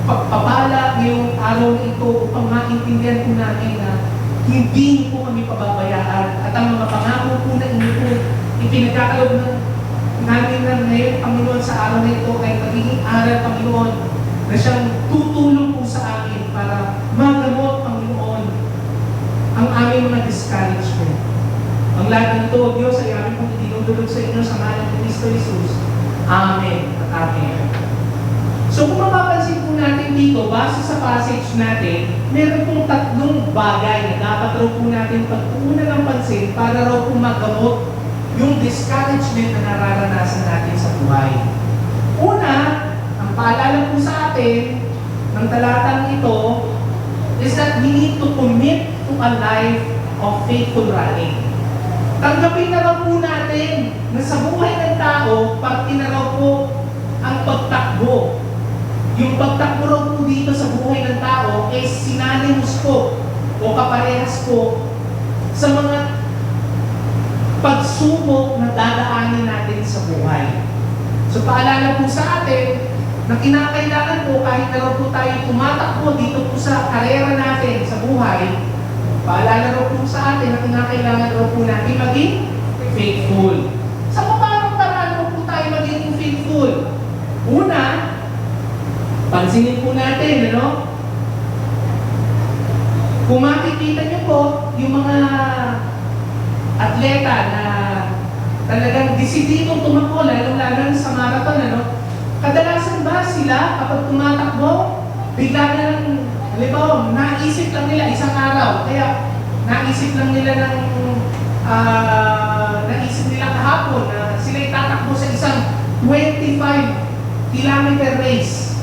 pagpapala ngayong araw na ito upang maintindihan po namin na hindi niyo po kami pababayaan at ang mga pangako po na inyo po ipinagkakalob namin na ngayon, Panginoon, sa araw na ito ay magiging aral, Panginoon, na siyang tutulong po sa amin para magamot, Panginoon, ang aming mga discouragement. Ang lahat ng ito, Diyos, ay aming pong itinudulog sa inyo sa ngalan ni Kristo Jesus. Amen at amen. So kung mapapansin po natin dito, base sa passage natin, meron pong tatlong bagay na dapat raw po natin pagpuunan ng pansin para raw po magamot yung discouragement na nararanasan natin sa buhay. Una, ang paalala po sa atin ng talatang ito is that we need to commit to a life of faithful running. Tanggapin na raw po natin na sa buhay ng tao, parte na raw po ang pagtakbo. Yung pagtakbo raw po dito sa buhay ng tao ay synonymous po o kaparehas po sa mga pagsubok na dadaanin natin sa buhay. So paalala po sa atin na kinakailangan po kahit na raw po tayo tumatakbo dito po sa karera natin sa buhay, paalala raw po sa atin na kinakailangan raw po natin maging faithful. Sa paano paraan raw po tayo maging faithful? Una, pansinin po natin, ano? Kung makikita niyo po, yung mga atleta na talagang desididong tumakbo, lalo-lalo sa marathon, ano? Kadalasan ba sila kapag tumatakbo, bigla na lang, halimbawa, naisip lang nila isang araw, kaya naisip lang nila naisip nila kahapon na sila itatakbo sa isang 25-kilometer race.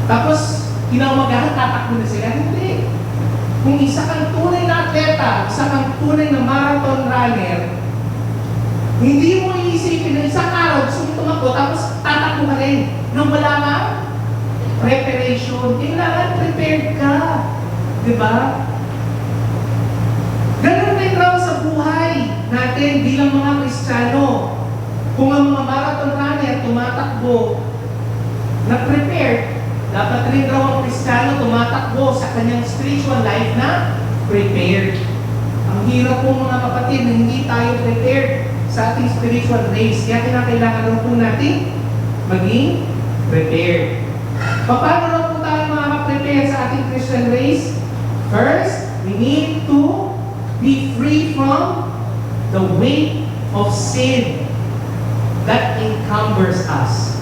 Tapos, kinamagahan, tatakbo na sila. Hindi. Kung isa kang tunay na atleta, isa kang tunay na marathon runner, hindi mo iisipin na isang araw gusto mo tumakbo, tapos tatakbo ka rin nang wala ka preparation. Kailangan prepared ka. Diba? Ganun din raw sa buhay natin bilang mga Kristiyano. Kung ang mga marathon runner tumatakbo na prepared, dapat rin raw ang Kristiyano tumatakbo sa kanyang spiritual life na prepared. Ang hirap po mga kapatid na hindi tayo prepared sa ating spiritual race. Kaya kinakailangan raw po natin maging prepared. Paano raw po tayo makaka-prepare sa ating Christian race? First, we need to be free from the weight of sin that encumbers us.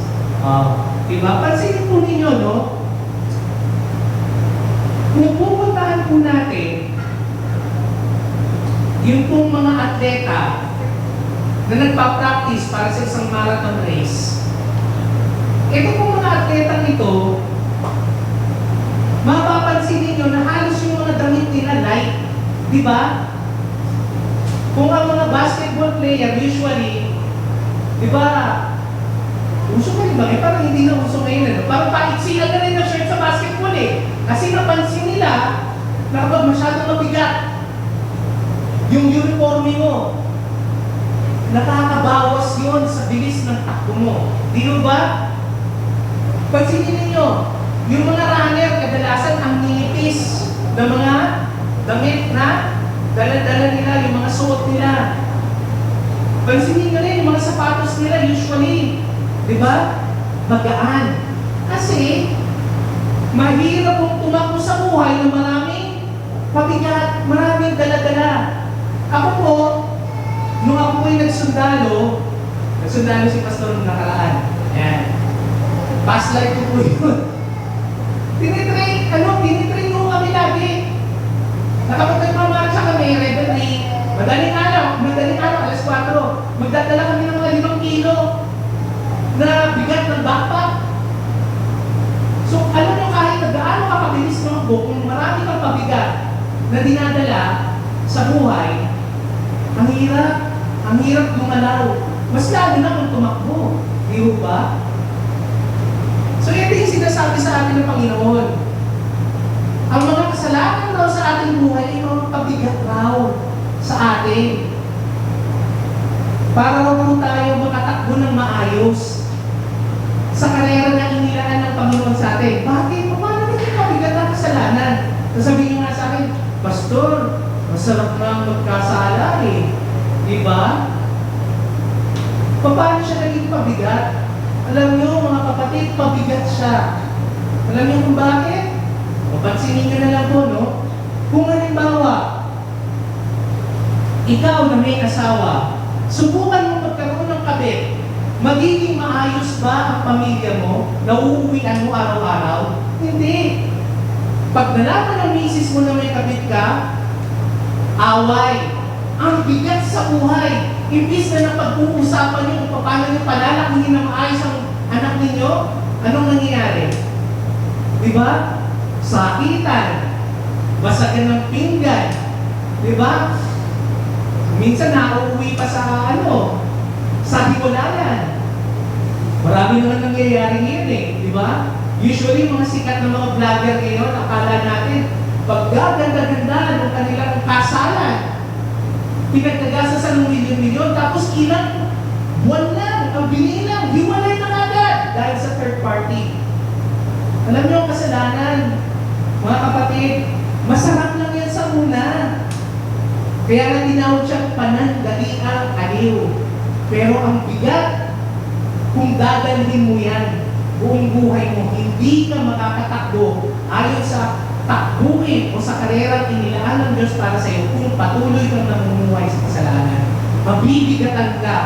Diba? Pansinin po ninyo, no? Kung pupuntahan po natin yung pong mga atleta na nagpa-practice para sa isang marathon race, ito pong mga atletang ito, mapapansin ninyo na halos yung mga damit nila light. Diba? Kung ang mga basketball player usually, diba, Uso ngayon ba? Parang hindi na uso ngayon. Ano? Parang paiksilan na rin ng shirt sa basketball eh. Kasi napansin nila na kapag masyadong mabigat yung uniforme mo, nakakabawas yun sa bilis ng takbo mo. Di ba? Pansinin ninyo, yung mga runner, kadalasan ang nipis ng mga damit na dala-dala nila, yung mga suot nila. Pansinin nyo rin, yung mga sapatos nila usually, di ba? Magaan. Kasi, mahirap kung tumakbo sa buhay ng maraming pabigat, maraming dala-dala. Ako po, nung ako po'y nagsundalo si Pastor nung nakaraan. Ayan. Past life ko po yun. Tinitrain mo kami lagi. Nakapagpagmamarcha kami, Rebel Day. Madaling araw, alas 4. Magdadala kami ng mga 5 kilo na bigat ng backpack. So, alam nyo kahit na gaano kakabilis tumakbo, kung marami kang pabigat na dinadala sa buhay, ang hirap gumalaw. Mas lalo na kung tumakbo. Di ba? So, ito yung sinasabi sa atin ng Panginoon. Ang mga kasalanan raw sa ating buhay ay mga pabigat raw sa atin. Para raw po tayo makatakbo ng maayos sa karera na inilaan ng Panginoon sa atin. Bakit? Paano naging pabigat ang kasalanan? Sasabihin nga sa akin, Pastor, masarap na magkasala eh. Di ba? Paano siya naging pabigat? Alam niyo, mga kapatid, pabigat siya. Alam niyo kung bakit? Papansinin niyo na lang po, no? Kung halimbawa, ikaw na may asawa, subukan mo magkaroon ng kabit, magiging maayos ba ang pamilya mo? Nauuwian mo araw-araw? Hindi. Pag nalaman ng misis mo na may kabit ka, away. Ang bigat sa buhay. Imbis na napag-uusapan niyo kung paano niyo palalakihin ng maayos ang anak ninyo, anong nangyayari? Di ba? Sakitan. Basagan ng pinggan. Di ba? Minsan nauuwi pa sa sa himulayan. Marami naman nangyayari ngayon eh. Di ba? Usually, mga sikat na mga vlogger ngayon, akala natin, paggaganda-ganda ng kanilang kasalan, pinagkagasasan ng milyon-milyon, tapos ilang buwan lang, ang binilang, hiwalay na agad dahil sa third party. Alam niyo ang kasalanan, mga kapatid, masarap lang yan sa una. Kaya nga tinawag siyang panandaliang aliw. Pero ang bigat, kung dadalhin mo yan, buong buhay mo, hindi ka makakatakbo ayon sa takbuhin o sa karerang inilaan ng Diyos para sa iyo kung patuloy kang namumuhay sa kasalanan. Mabibigatan ka.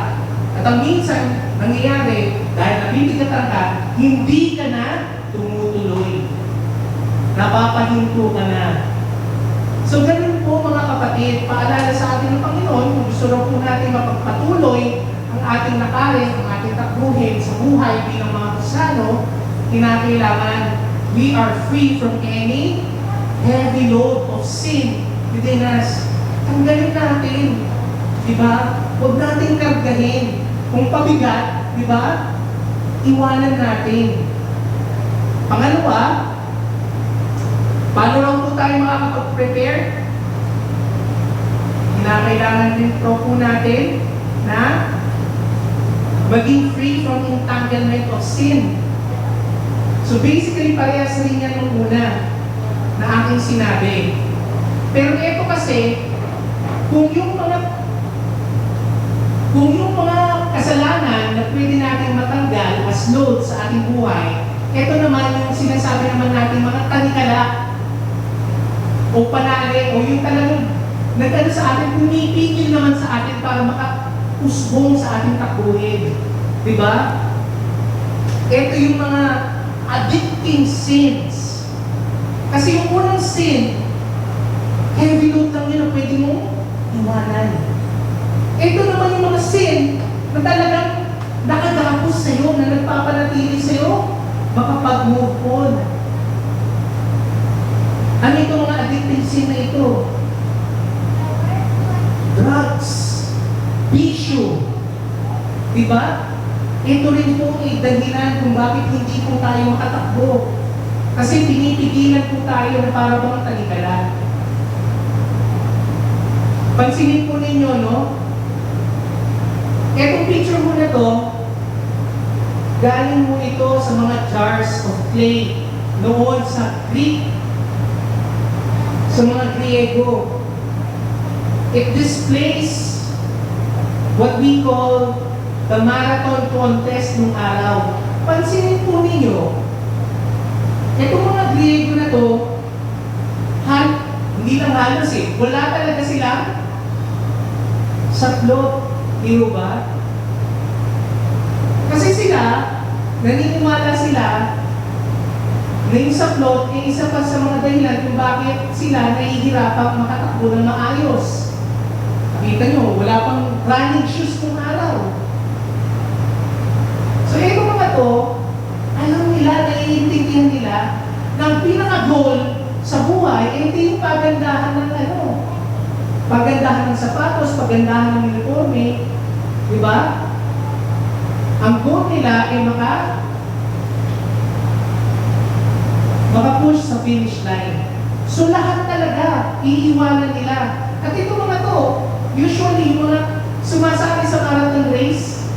At ang minsan, nangyayari, dahil nabibigatan ka, hindi ka na tumutuloy. Napapahinto ka na. So, ganun po mga kapatid, paalala sa atin ng Panginoon, kung gusto raw po natin mapagpatuloy ang ating nakarin, ang ating takbuhin sa buhay bilang mga Kristiyano, kinakailangan we are free from any heavy load of sin within us. Tanggalin natin. Diba? Huwag natin kargahin. Kung pabigat, diba? Iwanan natin. Pangalawa, paano lang po tayo makakapag-prepare? Kinakailangan din po natin na maging free from entanglement of sin. So basically, parehas rin yan nung una na aking sinabi. Pero ito kasi, kung yung mga kasalanan na pwede natin matanggal as load sa ating buhay, ito naman yung sinasabi naman natin mga tanikala o panali o yung talagang nagano sa atin, pumipigil naman sa atin para makausbong sa ating takbuhin. Diba? Ito yung mga addicting sins. Kasi yung unang sin, heavy load lang yun ang pwede mong iwanan. Ito naman yung mga sin na talagang nakagapos sa'yo, na nagpapanatili sa'yo, makapag-move on. Ano itong mga addicting sin na ito? Drugs, bisyo, diba? ito rin po ay dahilan kung bakit hindi po tayo makatakbo. Kasi pinipigilan po tayo na para bang talikala. Pansinin po ninyo, no? Etong picture mo na to, galing mo ito sa mga jars of clay noon sa Greek, sa mga Griego. It displays what we call the marathon contest nung araw. Pansinin po ninyo, itong mga Griego na to, hindi lang halos wala talaga sila saklot, di ba? Kasi sila, naniniwala sila na yung saklot ay isa pa sa mga dahilan kung bakit sila nahihirapang makatakbo ng maayos. Nakita nyo, wala pang running shoes kung araw. So ito mga to, alam nila, naiintindihan nila, na ang pinaka-goal sa buhay, ito yung pagandahan ng pagandahan ng sapatos, pagandahan ng uniforme, di ba? Ang goal nila ay maka-push sa finish line. So lahat talaga, iiwanan nila. At ito mga to, usually mga sumasali sa marathon race,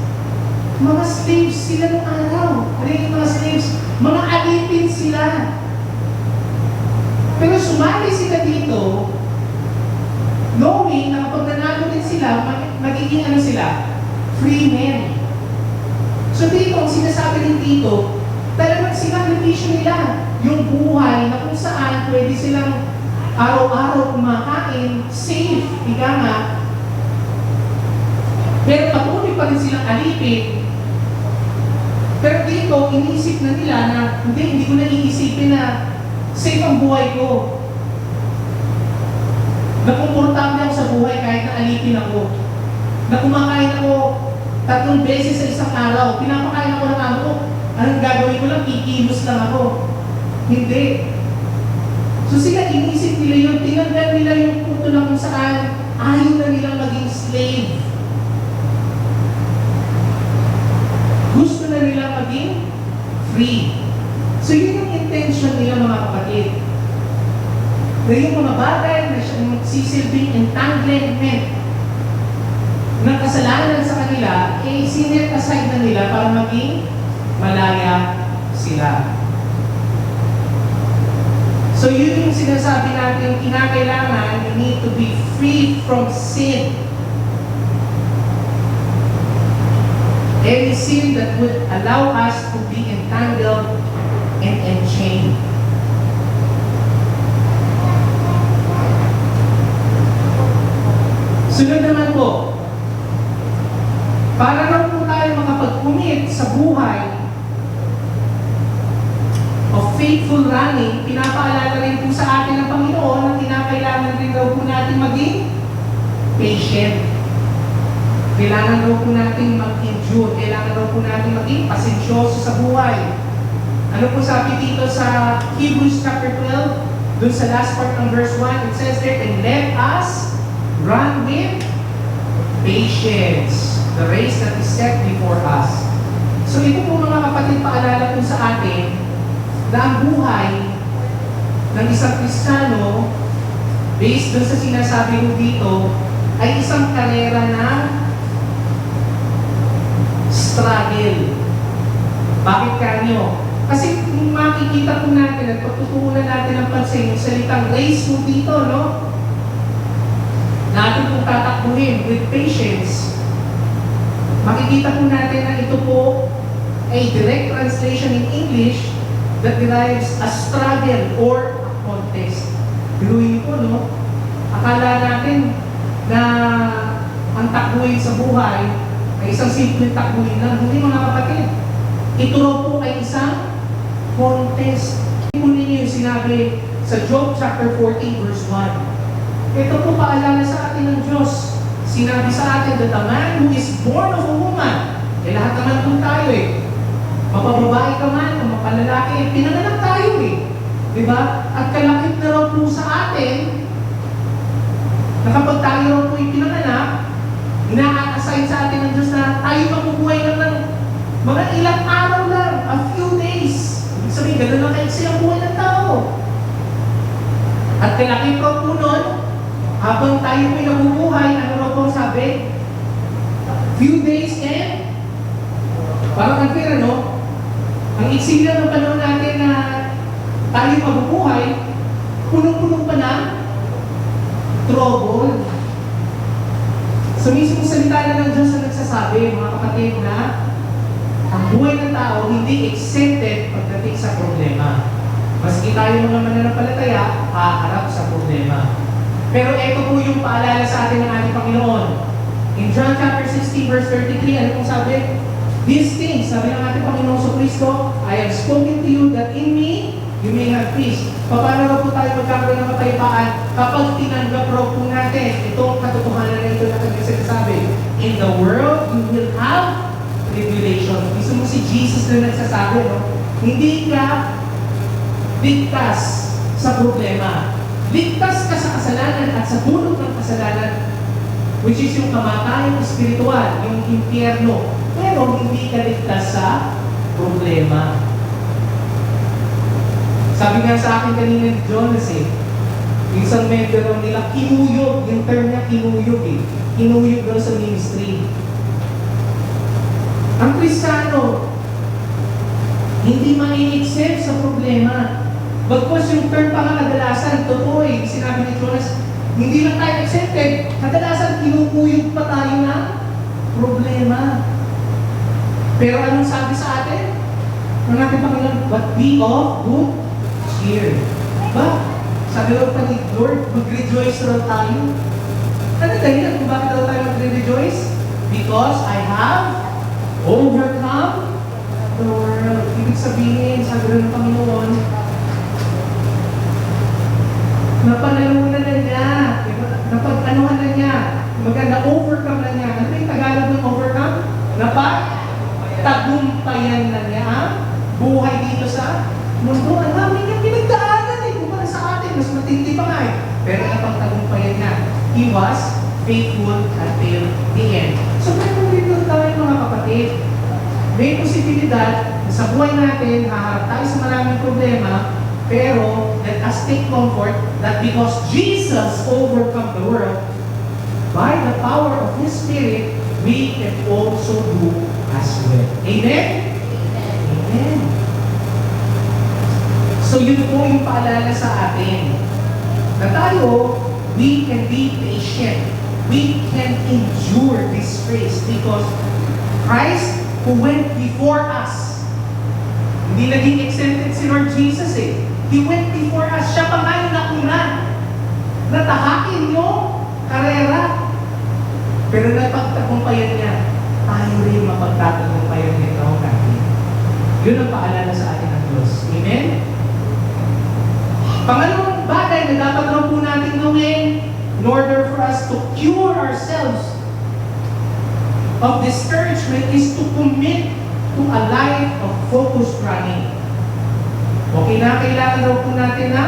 mga slaves sila ng araw. Ano yung mga slaves? Mga alipin sila. Pero sumali sila dito, knowing na kapag nanalo din sila, magiging sila? Free men. So dito, ang sinasabi din dito, talagang sinakripisyo nila yung buhay na kung saan pwede silang araw-araw kumakain, safe, ika nga. Pero patuloy pa rin silang alipin. Pero dito, iniisip na nila na hindi ko na iisipin na safe ang buhay ko. Na komportable ako sa buhay kahit na alipin ako. Na kumakain ako 3 beses sa isang araw. Pinapakain ako ng amo ko. Anong gagawin ko lang? Kikilos lang ako. Hindi. So sila, iniisip nila yun. Tinanggal nila yung punto na kung saan ayaw na nilang maging slave. Gusto na nilang maging free. So yun yung intention nila mga kapatid. Na yung mga bagay na sisilbing entanglement ng kasalanan sa kanila, sinet aside na nila para maging malaya sila. So yun yung sinasabi natin, kinakailangan, you need to be free from sin. Any sin that would allow us to be entangled and enchained. Sunod naman po, para raw po tayo makapag-commit sa buhay of faithful running, pinapaalala rin po sa atin ng Panginoon na kinakailangan rin daw po natin maging patient. Kailangan daw po natin mag-endure, kailangan daw po natin maging pasensyoso sa buhay. Ano po sabi dito sa Hebrews chapter 12, dun sa last part ng verse 1, it says there, and let us run with patience the race that is set before us. So ito po mga kapatid, paalala po sa atin na ang buhay ng isang Kristiyano, based dun sa sinasabi ko dito, ay isang karera ng struggle. Bakit kanyo? Kasi kung makikita po natin at pagtutuunan natin ang pansin, yung salitang race po dito, no? Natin pong tatakbuhin with patience. Makikita po natin na ito po ay direct translation in English that derives a struggle or a contest. Biruin po, no? Akala natin na ang takbuhin sa buhay ay isang simple takbuhin lang. Hindi mga kapatid. Ito po ay isang contest. Hindi ninyo yung sinabi sa Job chapter 14 verse 1. Ito po paalala sa atin ng Diyos. Sinabi sa atin that a man who is born of a woman, lahat naman po tayo mapababae ka man o mapalalaki, pinanganak tayo Diba? At kalakip na raw po sa atin na kapag tayo raw po pinanganak, ina-assign sa atin ng Diyos na tayo mabubuhay lang ng habang tayo po'y nabubuhay, ano raw po ang sabi? Few days and parang unfair, no? Ang iksi lang ng panahon natin na tayo mabubuhay, punong-punong pa na trouble. So mismo salita na ng Diyos ang nagsasabi, mga kapatid, na ang buhay ng tao hindi exempted pagdating sa problema. Maski tayo mga mananampalataya, haharap sa problema. Pero ito po yung paalala sa atin ng ating Panginoon. In John chapter 16 verse 33, ano pong sabi? These things, sabi ng ating Panginoon sa Kristo, I have spoken to you that in me, you may have peace. Paano raw po tayo magkakaroon ng kapayapaan kapag tinanggap raw po natin itong katotohanan na ito na kanyang sinasabi? In the world, you will have tribulation. Mismo si Jesus na nagsasabi, no? Hindi ka ligtas sa problema. Ligtas ka sa kasalanan at sa dulot ng kasalanan, which is yung kamatayan espiritual, yung impyerno. Pero hindi ka ligtas sa problema. Sabi nga sa akin kanina ni Jonas yung isang member nila, kinuyog, yung term niya kinuyog kinuyog daw sa ministry. Ang Kristiyano, hindi mai-accept sa problema. Bagkos yung term pa nga kadalasan, totoo sinabi ni Jonas, hindi lang tayo accepted, kadalasan kinukuyog pa tayo ng problema. Pero anong sabi sa atin? Ang ating Panginoon, but be of good cheer. Ba? Sabi daw pa ni Lord, mag-rejoice daw tayo. Ano dahilan kung bakit daw tayo mag-rejoice? Because I have overcome the world. Ibig sabihin, sabi daw ng Panginoon, napanalunan na niya, napag-anuhan na niya, maganda overcome na niya. Ano yung Tagalog ng overcome? Tagumpayan na niya ang buhay dito sa mundo. Ang dami niya pinagdaanan kumpara sa atin, mas matindi pa nga pero napagtagumpayan niya. He was faithful until the end. So meron dito tayo mga kapatid. May posibilidad na sa buhay natin, haharap tayo sa maraming problema, pero let us take comfort that because Jesus overcome the world, by the power of His Spirit, we can also do as well. Amen? Amen. So yun po yung paalala sa atin. Na tayo, we can be patient. We can endure this race because Christ who went before us. Hindi naging exempted si Lord Jesus He went before us. Siya pa nga yung nauna. Natahakin yung karera. Pero napagtagumpayan niya. Tayo rin mapagtatagumpayan nito natin. Yun ang paalala sa atin ng Diyos. Amen? Pangalawang bagay na dapat raw po natin gawin in order for us to cure ourselves of discouragement is to commit to a life of focused running. Okay na, kailangan daw po natin na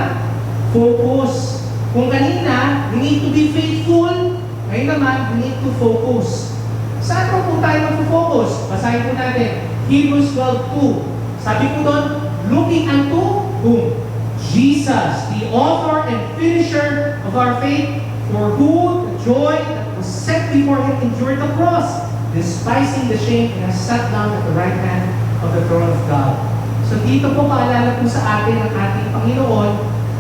focus. Kung kanina, we need to be faithful, ngayon naman, we need to focus. Saan po tayo mag-focus? Basahin po natin. Hebrews 12:2. Sabi po doon, looking unto whom? Jesus, the author and finisher of our faith, for who the joy that was set before Him endured the cross, despising the shame, and has sat down at the right hand of the throne of God. So dito po paalala po sa atin ng ating Panginoon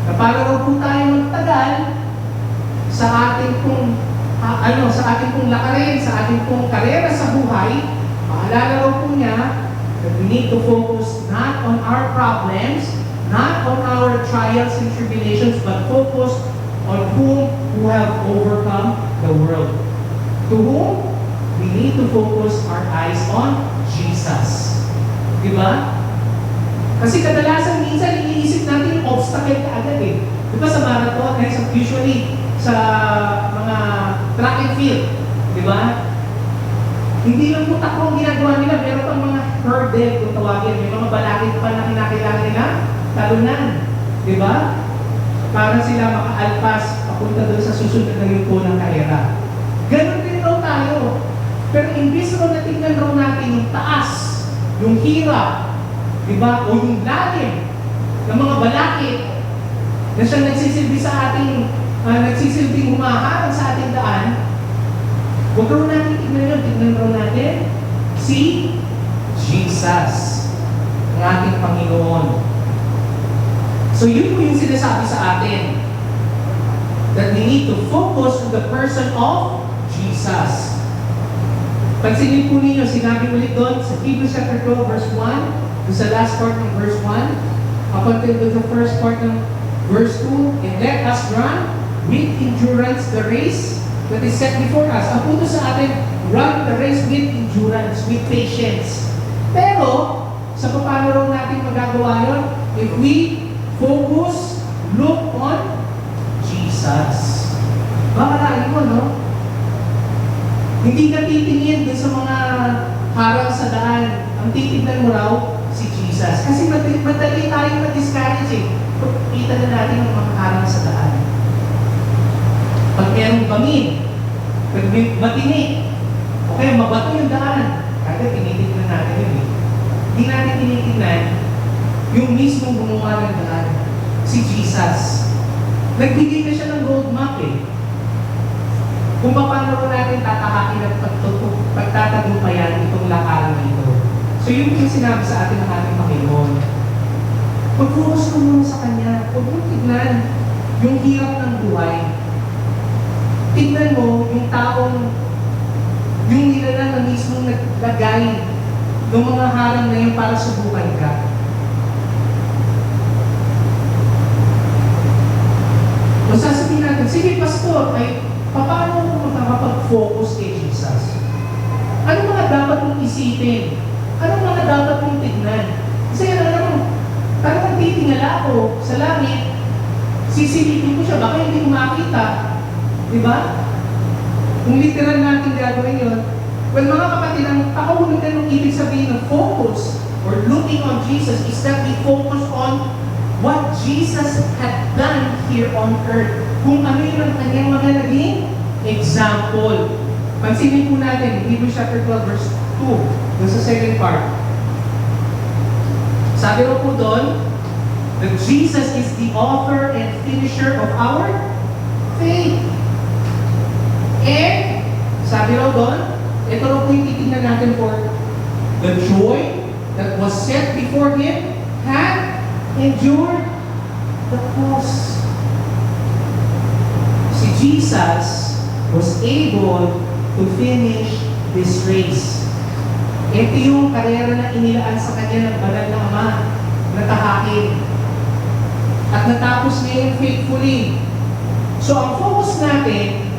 na para raw po tayo magtagal sa ating pong sa ating pong lakarin, sa ating pong karera sa buhay, paalala raw po niya that we need to focus not on our problems, not on our trials and tribulations, but focus on whom who have overcome the world. To whom we need to focus our eyes on Jesus. Diba? Kasi kadalasan minsan iniisip natin yung obstacle ka agad Diba sa marathon, usually sa mga track and field, diba? Hindi lang po takbo ang ginagawa nila, meron pang mga hurdle kung tawagin, may mga balakid pa na kinakailangan nila, talunan, diba? Para sila makaalpas papunta doon sa susunod na yugto ng karera. Ganon din raw tayo. Pero imbis raw na tingnan raw natin yung taas, yung hirap, diba? O yung lalim ng mga balakid na siya nagsisilbi sa ating nagsisilbing humaharang sa ating daan, huwag raw natin tignan yun. Tignan raw natin si Jesus, ang ating Panginoon. So yun po yung sinasabi sa atin, that we need to focus on the person of Jesus. Pansinin po ninyo, sinabi ulit doon sa Hebrews chapter 12 verse 1, doon sa last part ng verse 1, up until the first part ng verse 2, and let us run with endurance the race that is set before us. Ang punto sa atin, run the race with endurance, with patience. Pero, sa paano raw natin magagawa yun? If we focus, look on Jesus. Bakalain mo, no? Hindi ka titingin dun sa mga harang sa daan. Ang titignan mo raw, si Jesus. Kasi madali tayong ma-discourage eh. Kita na natin ang mga harang sa daan. Pag merong bangin, pag may matinik, o kaya mabato yung daan, kaya tinitignan natin yun eh. Hindi natin tinitignan yung mismong gumawa ng daan, si Jesus. Nagbigay na siya ng roadmap eh. Kung paano natin tatahakin at pagtatagumpayan itong lakaran na ito. So yun yung sinabi sa atin ng ating Panginoon. Mag-focus ka muna sa Kanya. Huwag mo tignan yung hirap ng buhay. Tignan mo yung taong, yung nilalang na mismong naglagay ng mga harang na yun para subukan ka. O sasabihin natin, sige pastor, ay paano mo makakapag-focus kay Jesus? Ano mga dapat mong isipin? Ano mga dapat mong tignan? Kasi parang titingala ako sa langit, sisilipin ko siya, baka hindi ko makita. Diba? Kung literal natin gagawin yun, well, mga kapatid, ang pakahulugan ng ibig sabihin ng focus or looking on Jesus is that we focus on what Jesus had done here on earth. Kung ano yung ang kanyang mga naging example. Pansinin po natin, Hebrews chapter 12 verse 2, dun sa second part. Sabi ko po doon, that Jesus is the author and finisher of our faith. And, sabi ko doon, ito rin po yung titignan natin for the joy that was set before Him had endured the cross. Si Jesus was able to finish this race. Ito yung karera na inilaan sa Kanya ng banal na Ama, natahakin. At natapos niya yung faithfully. So ang focus natin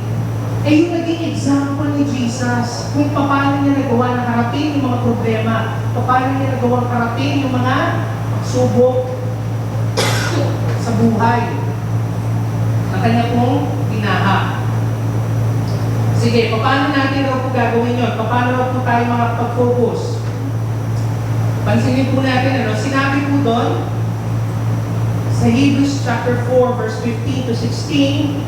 ay yung naging example ni Jesus. Kung paano niya nagawa na harapin yung mga problema, paano niya nagawa harapin yung mga subok sa buhay na kanya pong tinaha. Sige, paano natin raw po gagawin yun? Paano raw po tayo makapag-focus? Pansinin po natin, sinabi po doon sa Hebrews chapter 4 verse 15 to 16,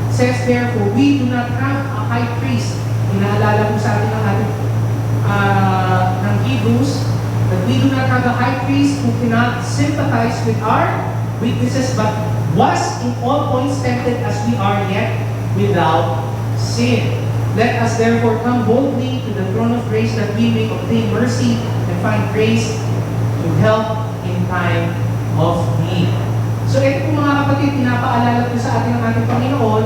says therefore, we do not have a high priest. Inaalala po sa atin ng Hebrews, that we do not have a high priest who cannot sympathize with our weaknesses, but was in all points tempted as we are, yet without sin. Let us therefore come boldly to the throne of grace, that we may obtain mercy and find grace to help in time of need. So ito po mga kapatid, pinapaalala po sa atin ng ating Panginoon,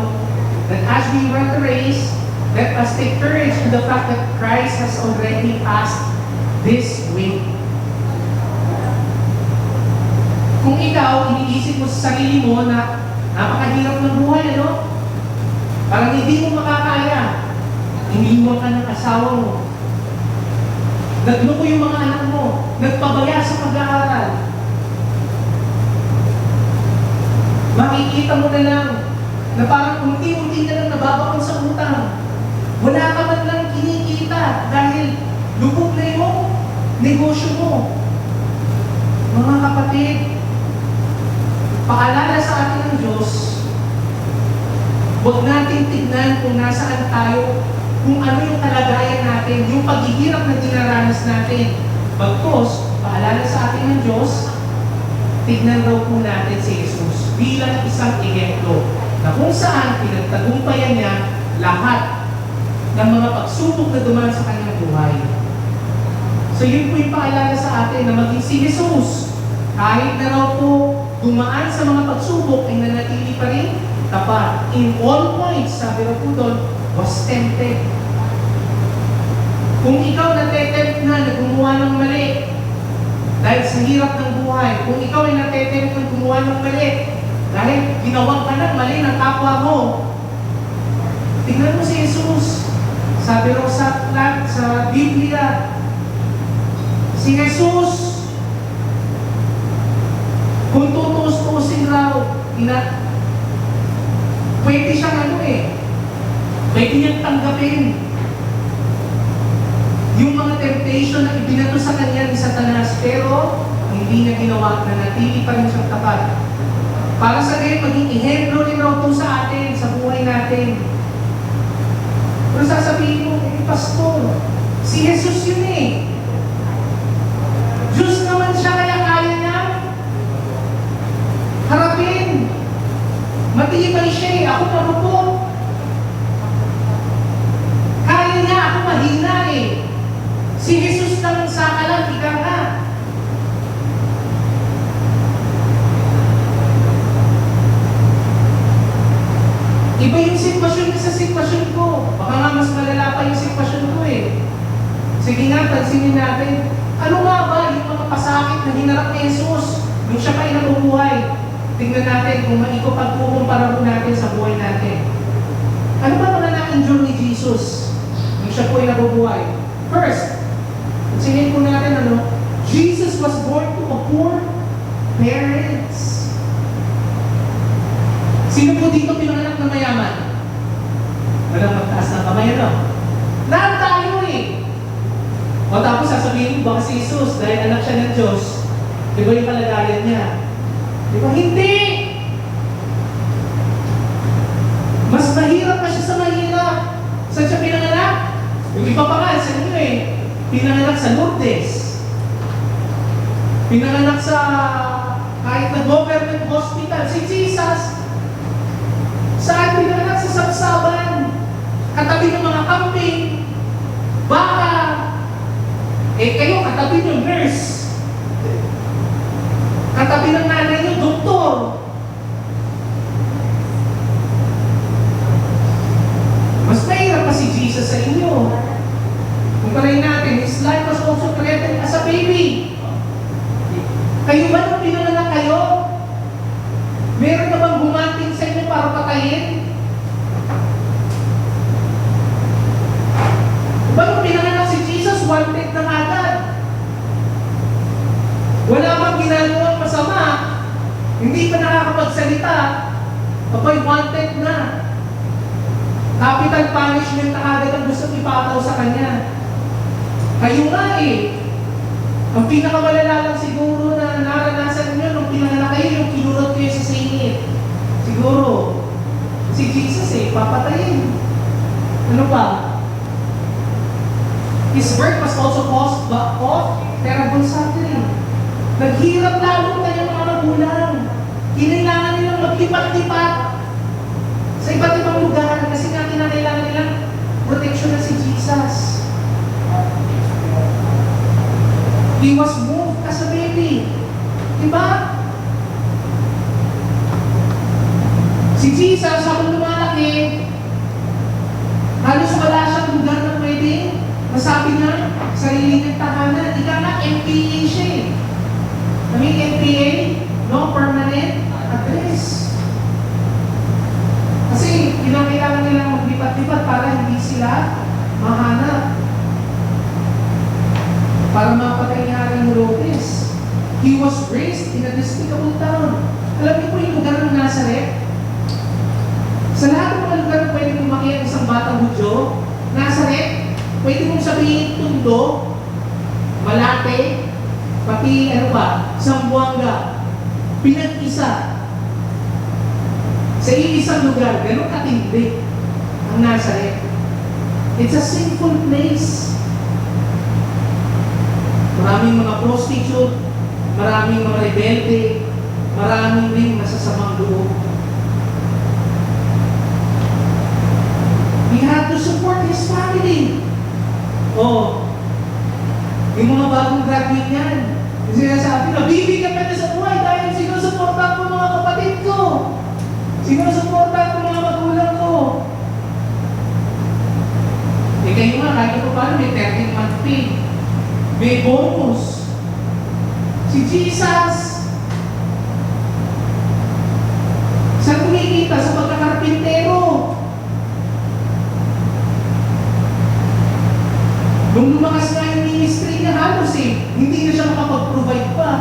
that as we run the race, let us take courage to the fact that Christ has already passed this way. Kung ikaw, iniisip mo sa sarili mo na napakahirap ng buhay, parang hindi mo makakaya, iniiwan ka ng asawa mo, nagluko yung mga anak mo, nagpabaya sa pag-aaral, makikita mo na lang na parang unti-unti na lang nababaon sa utang. Wala ka man lang kinikita dahil lubog na yung negosyo mo. Mga kapatid, paalala sa atin ng Diyos, huwag natin tignan kung nasaan tayo, kung ano yung kalagayan natin, yung paghihirap na dinaranas natin. Bagkus, paalala sa atin ng Diyos, tignan daw po natin si Jesus bilang isang ehemplo. na kung saan pinagtagumpayan niya lahat ng mga pagsubok na dumaan sa kanyang buhay. So yun po yung paalala sa atin na maging si Jesus, kahit na raw po dumaan sa mga pagsubok ay nanatili pa rin tapat. In all points, sabi raw po doon, was tempted. Kung ikaw natetempt na gumawa ng mali, dahil sa hirap ng buhay, kung ikaw ay natetempt na gumawa ng mali, dahil ginawa ka ng mali ng kapwa mo, tingnan mo si Jesus. Sabi raw sa Biblia, si Jesus, kung tutuos-tuusin raw, pwede siyang pwede niyang tanggapin yung mga temptation na ibinato sa kanya ni Satanas, pero hindi niya ginawa, na natili pa rin siyang tapat. Para sa gayon, maging ehemplo rin raw po sa atin, sa buhay natin. Pero sasabihin mo, pastor, si Jesus yun Diyos naman siya, kaya kaya niya harapin. Matibay siya ako marupok. Kaya niya, ako mahina Si Jesus lang sa alam, ika nga. Iba yung sitwasyon niya sa sitwasyon ko. Baka nga mas malala pa yung sitwasyon ko Sige nga, pansinin natin. Ano nga ba yung mga pasakit na hinarap ni Jesus nung siya pa ay nabubuhay? Tingnan natin kung pagkukumpara mo natin sa buhay natin. Ano ba mga na-endure ni Jesus nung siya po ay nabubuhay? First, pansinin po natin Jesus was born to a poor parents. Sino po dito pinanganak na mayaman? Walang magtaas ng kamay, lahat tayo O tapos sasabihin mo, baka si Jesus, dahil anak siya ng Diyos, di ba yung kalagayan niya? Di ba? Hindi! Mas mahirap pa siya sa mahirap. Saan siya pinanganak? Yung iba pa nga, sa inyo pinanganak sa Lourdes. Pinanganak sa kahit na government hospital. Si Jesus, saan pinanganak? Sa Sabsaban. Katabi ng mga camping. Baka. Kayo, katabi nyo, nurse. Katabi ng nanay nyo, doktor. Mas mahirap pa si Jesus sa inyo. Kumparain natin, his life was also threatened as a baby. Kayo ba nung pinanganak kayo? Meron na bang humanting sa inyo para patayin? Ba nung pinanganak si Jesus, wanted na agad. Wala bang ginagawang masama, hindi pa nakakapagsalita, abay wanted na. Capital punishment na agad ang gusto ipataw sa kanya. Kayo nga ang pinakamalala lang siguro na naranasan nyo nung pinanganak kayo, yung kinurot kayo sa singit. Siguro, si Jesus papatayin. Ano pa? His birth was also caused of terrible suffering. Naghirap lalo kanyang mga magulang. Kinailangan nilang maglipat-lipat sa iba't ibang lugar kasi nga kinailangan nilang protection na si Jesus. He was moved as a baby. Diba? Si Jesus, habang lumalaki, halos wala siyang lugar na pwede masabi niya, sarili niyang tahanan. Ika nga, NPA siya NPA, no permanent address. Kasi kailangan nilang maglipat-lipat para hindi sila mahanap. Para mapatay ni Haring Herodes. He was raised in a despicable town. Alam niyo po yung lugar ng Nazareth? Sa lahat ng mga lugar na pwede lumaki ang isang batang Hudyo, Nazareth, pwede mong sabihin Tondo, Malate, pati Zamboanga, pinag-isa. Sa iisang lugar, ganun katindi ang Nazareth. It's a sinful place. Maraming mga prostitute, maraming mga rebelde, maraming rin masasamang loob. to support his family. Oh, yung mga bagong graduate yan, yung sinasabi na, bibigyan ka na sa buhay dahil sinusuportahan ko mga kapatid ko. Sinusuportahan ko mga magulang ko. Eh kayo nga, kahit pa paano, may 13-month pay. May bonus. Si Jesus, saan kumikita? Sa pagkakarpintero. Nung lumakas nga yung ministry niya, halos hindi na siya makapag-provide pa.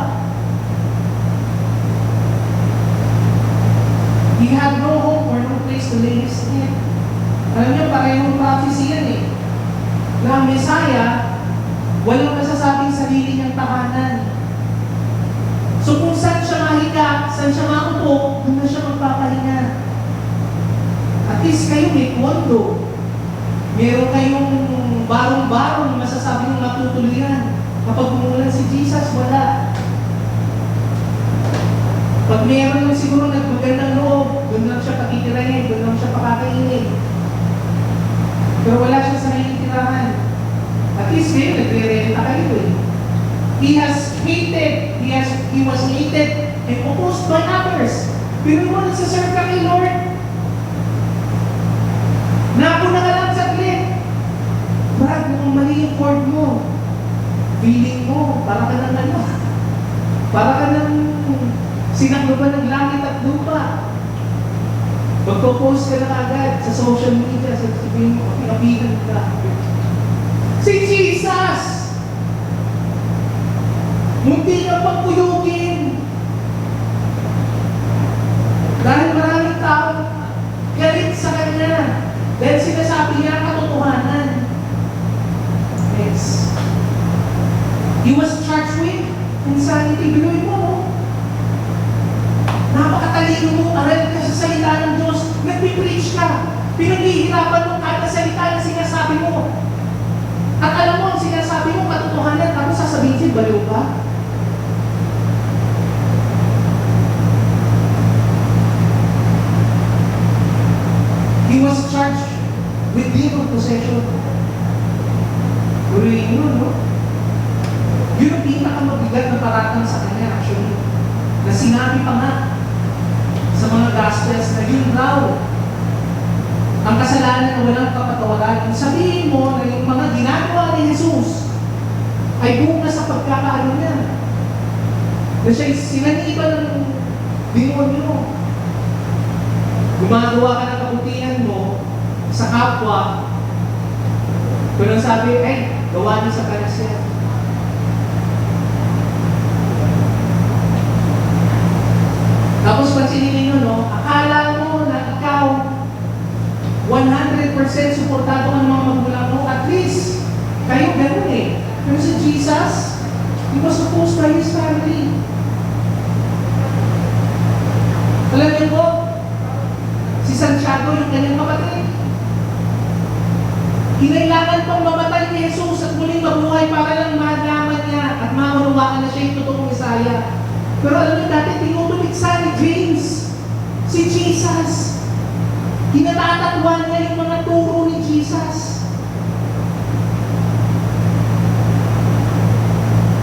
He had no home or no place to lay his head. Alam niyo, parehong prophecy yan na ang Messiah, walang masasabing sarili niyang tahanan. So kung saan siya mahiga, saan siya makupo, doon na siya magpapahinga. At least kayo may kondo. Meron kayong barong-barong masasabing matutuloyan. Kapag bumulan si Jesus, wala. Pag meron lang siguro nagmagandang loob, doon lang siya pakitirahin, doon lang siya pakakainin. Pero wala siya sariling tirahan. At least ngayon, nagre-renta kayo eh. He was hated and opposed by others. Pero mo nagsaserve ka kay Lord. Napo na ka lang saglit. Brad, mukhang mali yung chord mo. Feeling mo, para ka ng ano. Para ka ng sinakluban ng langit at lupa. Magpo-post ka na agad sa social media, sa sabihin mo, pinapigan ka. Si Jesus! Munti na pagpuyugin. Dahil maraming tao galit sa kanya. Dahil sinasabi niya katotohanan. Yes. He was charged with insanity. Biluin mo, no? Napakatalino mo, aral ka sa salita ng Diyos. Nagpipreach ka. Pinaghihirapan mo kahit na salita na sinasabi mo. At alam mo, ang sinasabi mo katotohanan, tapos sasabihin siya, baliw ka? He was charged with demon possession. Ulihin mo, no? Yun ang pinakamabigat na paratang sa kanya, actually. Na sinabi pa nga sa mga Gospels na yun raw ang kasalanan na walang kapatawaran. Sabihin mo na yung mga ginagawa ni Jesus ay bunga sa pagkakaano niya. Na siya'y sinaniba ng demonyo. Gumagawa ka ng kabutihan mo sa kapwa, pero sabi, gawa niyo sa kanasya. Tapos pansinin ninyo, no? Akala mo na ikaw 100% suportado ka ng mga magulang mo, at least kayo ganun eh. Pero si Jesus, he was opposed by his family. Alam niyo po, si Santiago, yung kanyang kapatid, kinailangan pang mamatay ni Jesus at muling mabuhay para lang malaman niya at maunawaan na siya yung totoong Messiah. Pero alam niyo dati, tinutuliksa ni James, si Jesus. Hinatatatwan niya yung mga turo ni Jesus.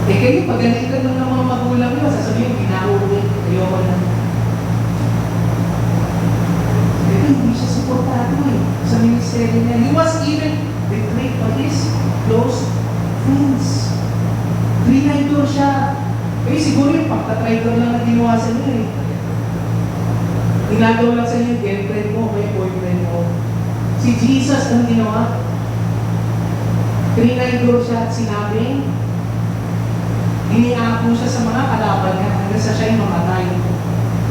Eh kayo, pagalitan lang ng mga magulang niyo, sasabihin, ginauwi, ayoko na. Pero hindi siya suportado sa ministeryo niya. He was even betrayed by his close friends. Trinidor siya. Siguro yung pagka-traitor lang na ginawa sa niya eh. Ginagawa lang sa niya, girlfriend mo, may boyfriend mo. Si Jesus ang ginawa. Trinidor siya at sinabing, iniapo siya sa mga kalaban niya hanggang sa siya'y mamatay.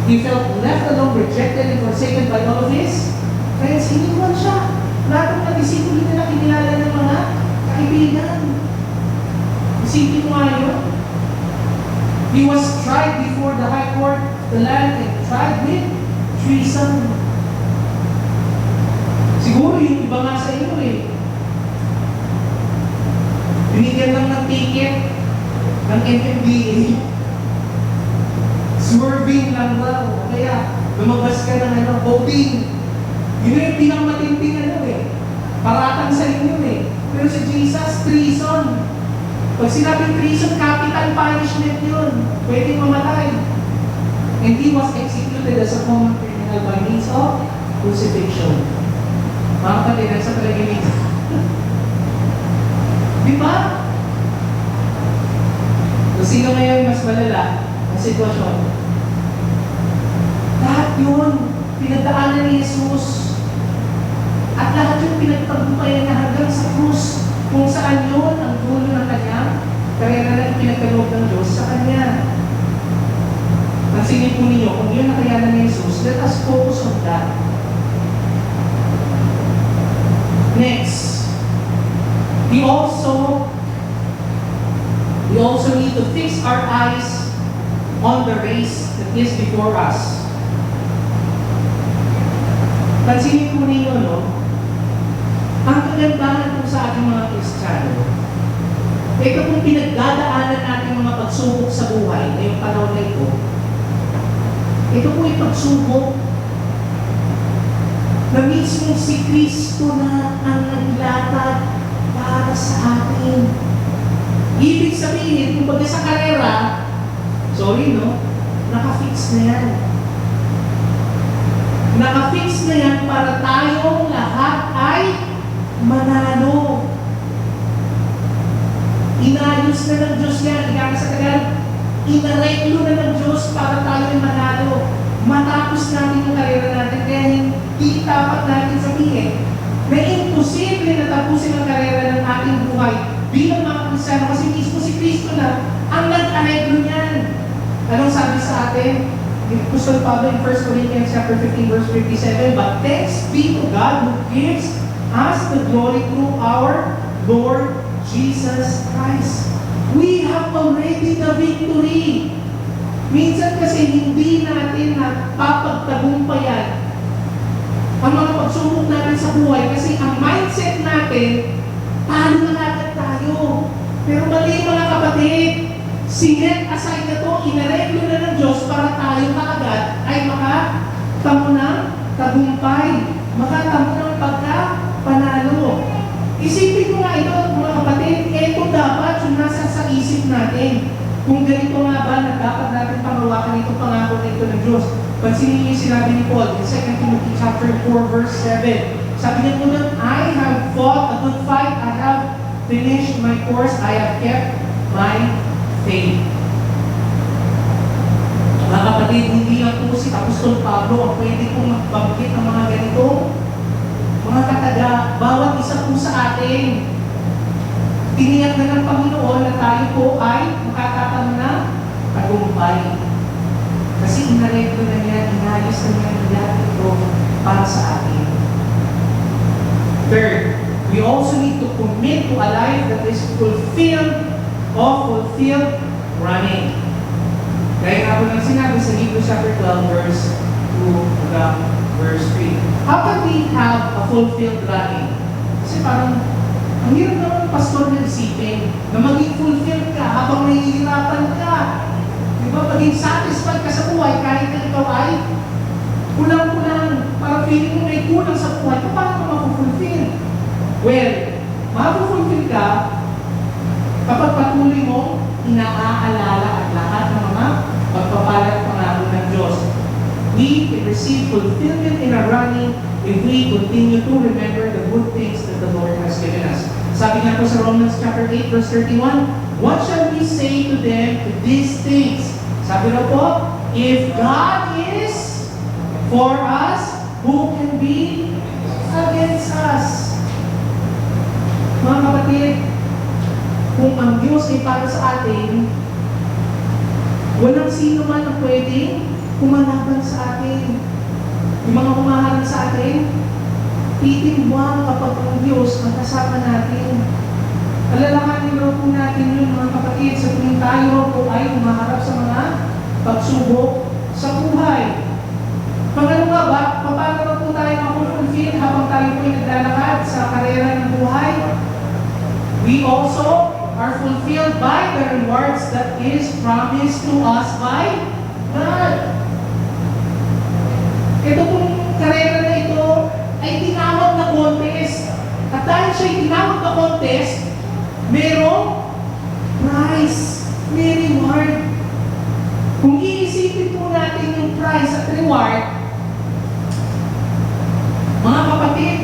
He felt left alone, rejected, and forsaken by all of his friends. Iniwan siya. Lahat ng disipulo na kinilala ng mga kaibigan. Isipin mo nga yun. He was tried before the high court, the land, and tried with treason. Siguro yung iba nga sa inyo eh. Binigyan lang ng ticket ng MMDA. Swerving lang daw. Kaya lumabas ka ng voting. Yun yung pinakamatinding eh. Paratang sa inyo eh. Pero si Jesus, treason. Pag sinabing treason, capital punishment yun. Pwedeng mamatay. And he was executed as a common criminal by means of crucifixion. Mga kapatid, nasa talaga yun. Di ba? So, sino ngayon mas malala ang sitwasyon? Lahat yun, pinagdaanan ni Jesus. At lahat yung pinagtagumpayan niya hanggang sa krus. Kung saan yun ang dulo ng kanya, kaya na pinagkaloob ng Diyos sa kanya. Pansinin po ninyo, kung yun nakayanan ni Jesus, let us focus on that. Next, we also need to fix our eyes on the race that is before us. Pansinin po ninyo, no? Ang kagandahan po sa ating mga Kristiyano, ito kung pinagdadaanan natin mga pagsubok sa buhay ngayong panahon na ito po ay pagsubok na mismo si Kristo na ang naglatag para sa atin. Ibig sabihin, kung baga sa karera, nakafix na yan. Nakafix na yan para tayong lahat ay manalo. Inayos na ng Diyos yan. Ika sa Tagalog, inareglo na ng Diyos para tayo ay manalo. Matapos natin yung karera natin, kaya hindi dapat natin sabihin na imposible na tapusin ang karera ng ating buhay bilang mga Kristiyano kasi mismo si Kristo na ang nag-areglo niyan. Anong sabi sa atin? Apostol Pablo in 1 Corinthians chapter 15 verse 57, but thanks be to God who gives us the glory through our Lord Jesus Christ. We have already the victory. Minsan kasi hindi natin napapagtagumpayan ang mga pagsubok natin sa buhay kasi ang mindset natin, talo na agad tayo. Pero mali mga kapatid, sinet aside na to, inareglo na ng Diyos para tayo kaagad ay makatamo ng tagumpay, makatamo ng pagkapanalo. Isipin mo nga ito mga kapatid, ito dapat yung nasa sa isip natin. Kung ganito nga ba na dapat natin pangawakan itong pangako na ito ng Diyos. Pansinin niyo yung sinabi ni Paul in 2 Timothy chapter 4 verse 7. Sabi niya po nun, I have fought a good fight, I have finished my course, I have kept my faith. Mga kapatid, hindi lang po si Apostol Pablo ang pwede pong magbanggit ng mga ganito. Mga kataga, bawat isa po sa atin, tiniyak na ng Panginoon na tayo po ay makatatang na tagumpay. Kasi inareglo na niya, inayos na niya lahat ito para sa atin. Third, we also need to commit to a life that is fulfilled running. Gaya nga po nang sinabi sa Hebrews chapter 12 verse 2 hanggang verse 3. How can we have a fulfilled running? Kasi parang ang hirap naman, pastor, na isipin na maging fulfilled ka habang nahihirapan ka. Diba? Maging satisfied ka sa buhay kahit na ikaw ay kulang-kulang. Parang feeling mo may kulang sa buhay. Paano ka mapufulfill? Well, mapufulfill ka kapag patuloy mo inaaalala at lahat ng mga pagpapalat pangako ng Diyos. We can receive fulfillment in our running if we continue to remember the good things that the Lord has given us. Sabi nga po sa Romans chapter 8 verse 31, what shall we say to them to these things? Sabi na po, if God is for us, who can be against us? Mga kapatid, kung ang Diyos ay para sa atin, walang sino man ang pwedeng kumalaban sa atin. Yung mga kumaharap sa atin, titimbang kapag ang Diyos ang kasama natin. Alalahanin raw po natin yun mga kapatid sa tuwing tayo po ay kumaharap sa mga pagsubok sa buhay. Pagano nga ba, paano na po tayo makufulfill habang tayo po ay naglalakad sa karera ng buhay? We also are fulfilled by the rewards that is promised to us by God. Ito pong karera na ito ay tinawag na contest. At dahil siya'y tinawag na contest, merong prize, may reward. Kung iisipin po natin yung prize at reward, mga kapatid,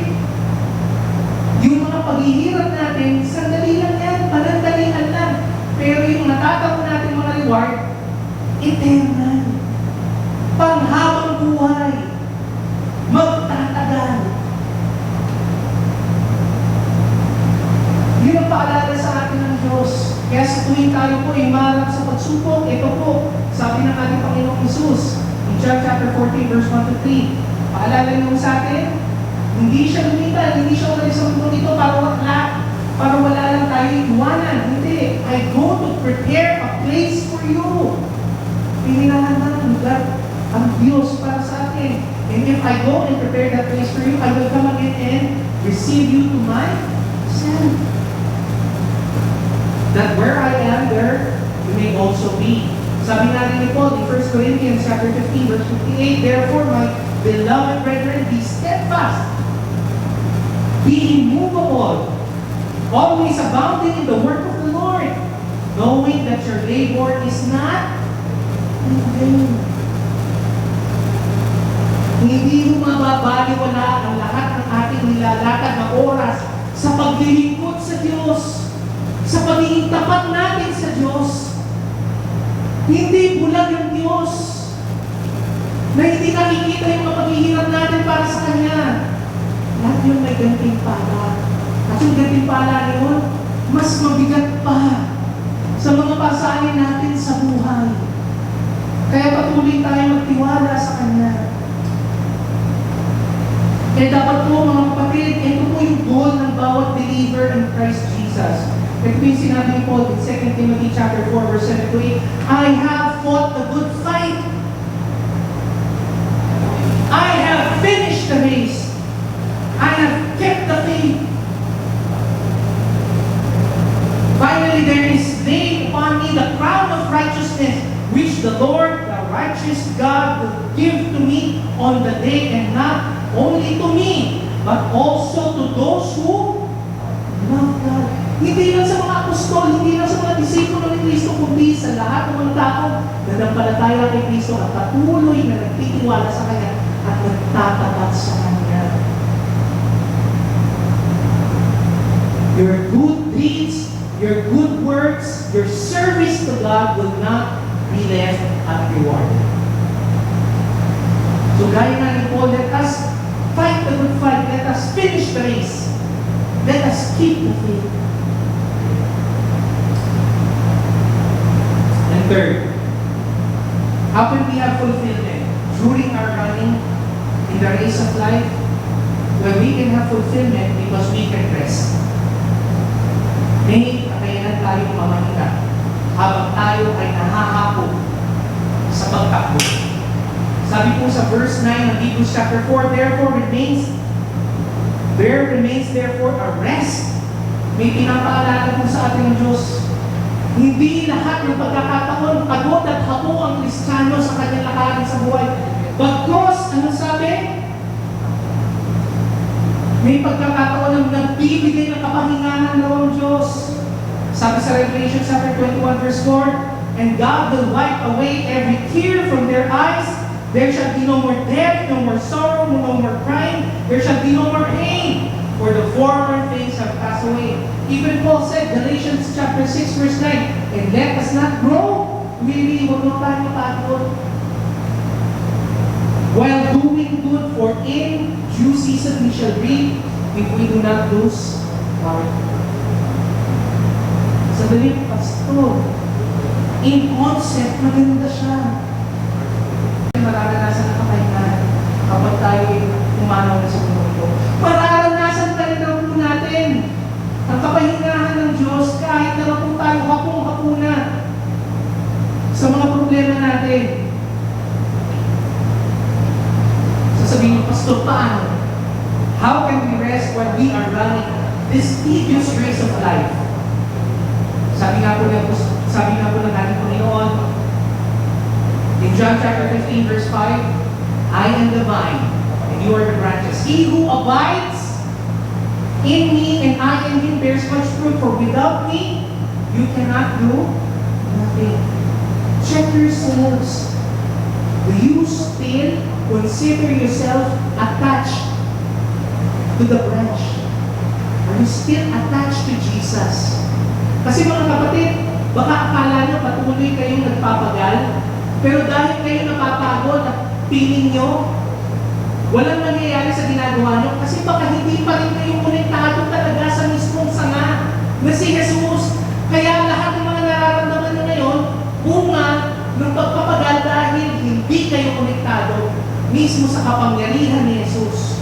yung mga paghihirap natin, sandali lang yan, panandalian lang. Pero yung natatamo natin mga reward, eternal. Panghabang buhay. Magtatagal. Yun ang paalala sa atin ng Diyos. Kaya sa tuwing tayo po ay marap sa pagsubok, ito po, sabi ng ating Panginoong Hesus, in John chapter 14, verse 1 to 3, paalala niyo sa atin, hindi siya lumitan, hindi siya umalis sa mundo nito para wala lang tayo iwanan. Hindi. I go to prepare a place for you. Pininahan ng lugar ang Diyos para sa atin. And if I go and prepare that place for you, I will come again and receive you to myself. That where I am, there you may also be. Sabi natin ni Paul in 1 Corinthians chapter 15, verse 58, therefore, my beloved brethren, be steadfast, be immovable, always abounding in the work of the Lord, knowing that your labor is not in vain. Hindi mo mababaliwala ang lahat ng ating nilalakad na oras sa paglilingkod sa Diyos, sa pagiging tapat natin sa Diyos. Hindi bulag ang Diyos na hindi nakikita yung mga paghihirap natin para sa Kanya. Lahat yun may gantimpala. At yung gantimpala yun, mas mabigat pa sa mga pasanin natin sa buhay. Kaya patuloy tayo magtiwala sa Kanya. Kaya dapat po mga kapatid, ito po yung goal ng bawat believer in Christ Jesus. Ito po yung sinabi ni Paul in 2 Timothy chapter 4, verse 7 to 8, I have fought the good fight. I have finished the race. I have kept the faith. Finally, there is laid upon me the crown of righteousness, which the Lord, the righteous God, will give to me on the day, and not only to me, but also to those who love God. Hindi lang sa mga apostol, hindi lang sa mga disipulo ni Kristo, kundi sa lahat ng mga tao na nampalataya kay Kristo at patuloy na nagtitiwala sa Kanya at nagtatapat sa Kanya. Your good deeds, your good works, your service to God will not be left unrewarded. So gaya nga ni Paul, let us fight the good fight, let us finish the race, let us keep the faith. And third, how can we have fulfillment during our running in the race of life? Well, we can have fulfillment because we can rest. May kakayanan tayong mamahinga habang tayo ay nahahapon sa pagtakbo. Sabi po sa verse 9 ng Hebrews chapter 4, there remains therefore a rest. May pinapaalala po sa ating Diyos. Hindi lahat ng pagkakataon pagod at habo ang Kristiyano sa kanyang lakaran sa buhay. Bagkus, ano sabi? May pagkakataon ng nagbibigay ng kapahingahan ng Diyos. Sabi sa Revelation chapter 21 verse 4, and God will wipe away every tear from their eyes. There shall be no more death, no more sorrow, no more crying. There shall be no more pain, for the former things have passed away. Even Paul said, Galatians chapter 6 verse 9, and let us not grow weary, huwag mo tayo mapagod, while doing good, for in due season we shall reap if we do not lose heart. Sandali, pastor, in concept, maganda siya. Mararanasan ang kapahingahan kapag tayo umanaw na sa mundo. Mararanasan talaga po natin ang kapahingahan ng Diyos kahit na po tayo hapong-hapo na sa mga problema natin. Sasabihin niyo, Pastor, paano? How can we rest while we are running this tedious race of life? Sabi nga po ng ating Panginoon, in John chapter 15 verse 5, I am the vine, and you are the branches. He who abides In me and I in him bears much fruit, for without me, you cannot do nothing. Check yourselves. Do you still consider yourself attached to the branch? Are you still attached to Jesus? Kasi mga kapatid, baka akala nyo patuloy kayong nagpapagal, pero dahil kayo napapagod at feeling nyo, walang nangyayari sa ginagawa nyo, kasi baka hindi pa rin kayo konektado talaga sa mismong sanga na si Jesus. Kaya lahat ng mga nararamdaman nyo ngayon, bunga ng pagpapagal dahil hindi kayo konektado mismo sa kapangyarihan ni Jesus.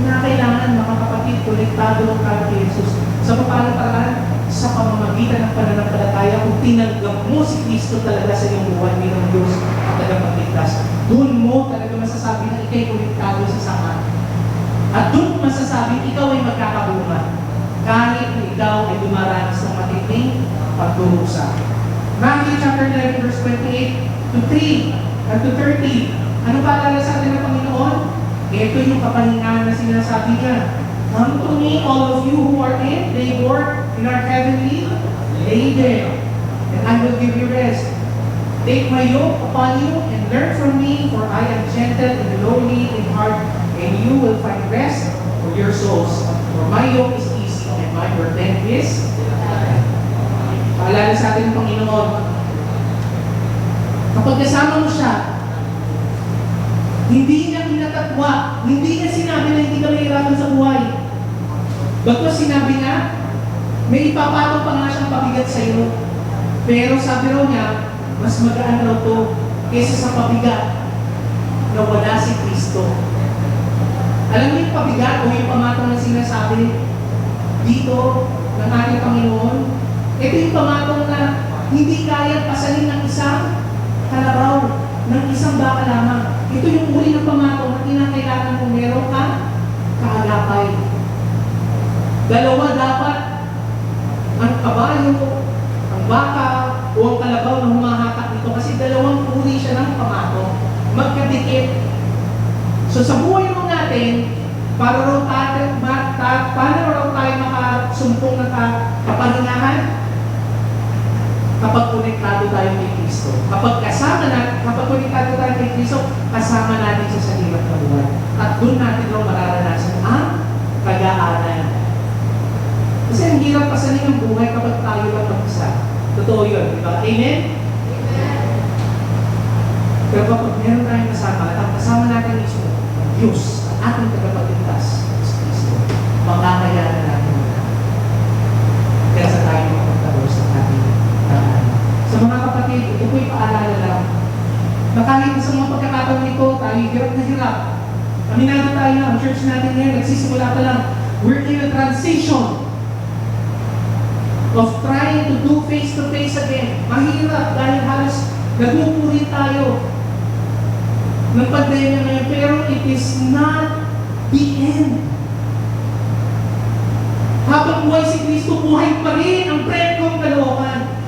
Na kailangan mga kapatid, konektado ng tayo kay Jesus. Sa paano paraan? Sa pamamagitan ng pananampalataya, kung tinanggap mo si Kristo talaga sa iyong buhay bilang Diyos at tagapagligtas, doon mo talaga masasabi na ikay konektado sa sanga. At doon mo masasabi ikaw ay magkakabunga kahit na ikaw ay dumaranas ng matinding pagdurusa. Matthew chapter 11 verse 28 to 3 and to 30. Ano paalala sa atin ng Panginoon? Ito yung kapahingahan na sinasabi niya. Come to me, all of you who are in labor in our heavenly laden, and I will give you rest. Take my yoke upon you and learn from me, for I am gentle and lowly in heart, and you will find rest for your souls. For my yoke is easy and my burden is light. Paalala sa atin ng Panginoon, kapag kasama mo siya, hindi niya pinatatwa, hindi niya sinabi na hindi ka mahirapan sa buhay. Bagkus sinabi niya, may ipapatong pa nga siyang pabigat sa iyo. Pero sabi raw niya, mas magaan raw to kaysa sa pabigat na wala si Kristo. Alam niyo yung pabigat o yung pamatong na sinasabi dito ng ating Panginoon? Ito yung pamatong na hindi kaya pasalin ng isang kalabaw, ng isang baka lamang. Ito yung uri ng pamatong na kinakailangan kung meron kang kaagapay. Dalawa dapat, ang kabayo, ang baka, o ang kalabaw na humahakot dito kasi dalawang uri siya ng pamatong. Magkadikit. So sa buhay mo natin, paano raw tayo makasumpong ng kapahingahan? Kapag konektado tayo kay Kristo. Kapag konektado tayo kay Kristo, kasama natin siya sa hirap na buhay. At doon natin raw mararanasan ang kagaanan. Kasi ang hirap pasanin ang buhay kapag tayo lang mag-isa. Totoo yun, di ba? Amen? Amen. Pero kapag meron tayong kasama, at ang kasama natin mismo, ang Diyos, ang ating tagapagligtas, si Kristo, makakayanan natin na. Kaya sa tayo makapagtaros ng ating daan. Sa mga kapatid, ito po'y paalala lang, na kahit sa mga pagkakataon nito, tayo hirap na hirap. Aminado tayo na, ang church natin ngayon, nagsisimula pa lang, we're in a transition of trying to do face-to-face again. Mahirap dahil halos nagmupuri tayo ng pandemya ngayon, pero it is not the end. Habang buhay si Kristo, buhay pa rin ang premkong kalookan.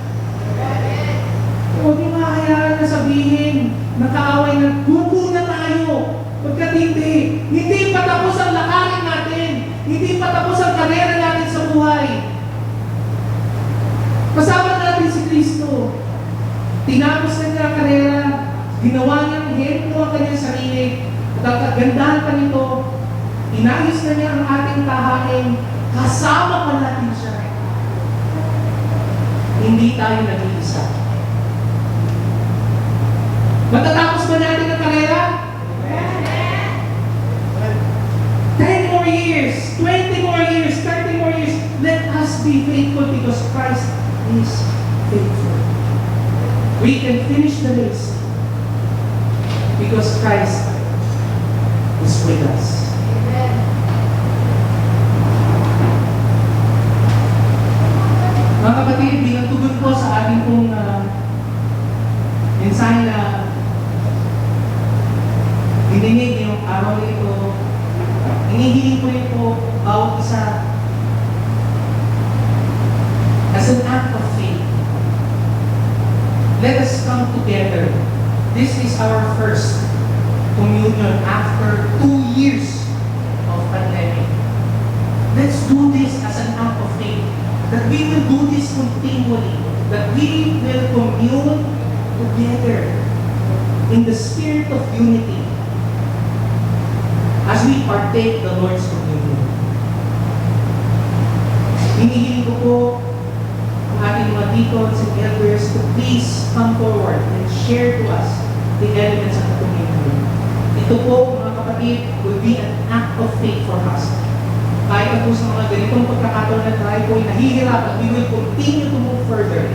Huwag yung mahayaan na sabihin, nakaaway na, buko na tayo. Pagkat hindi pa tapos ang lakarin natin. Hindi pa tapos ang karera natin sa buhay. Kasama natin si Kristo. Tinapos na niya ang karera, ginawa niyang ehemplo ang kanyang sarili, at ang kagandahan pa nito, inayos na niya ang ating tahain, kasama pa natin siya. Hindi tayo nag-iisa. Matatapos ba natin ang karera? 10 more years, 20 more years, 30 more years, let us be faithful because Christ is faithful. We can finish the race because Christ is with us. Mga kapatid, bilang tugon po sa ating pong mensahe na dininig yung araw na ito, hinihiling ko rin po bawat isa as an act of faith. Let us come together. This is our first communion after 2 years of pandemic. Let's do that we will do this continually, that we will commune together in the spirit of unity as we partake the Lord's communion. Hinihiling ko po ang ating mga deacons and elders to please come forward and share to us the elements of the communion. Ito po, mga kapatid, will be an act of faith for us. Kahit po sa mga ganitong pagkakataon na tayo po ay nahihirapan, we will continue to move further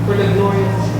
for the glory of Jesus.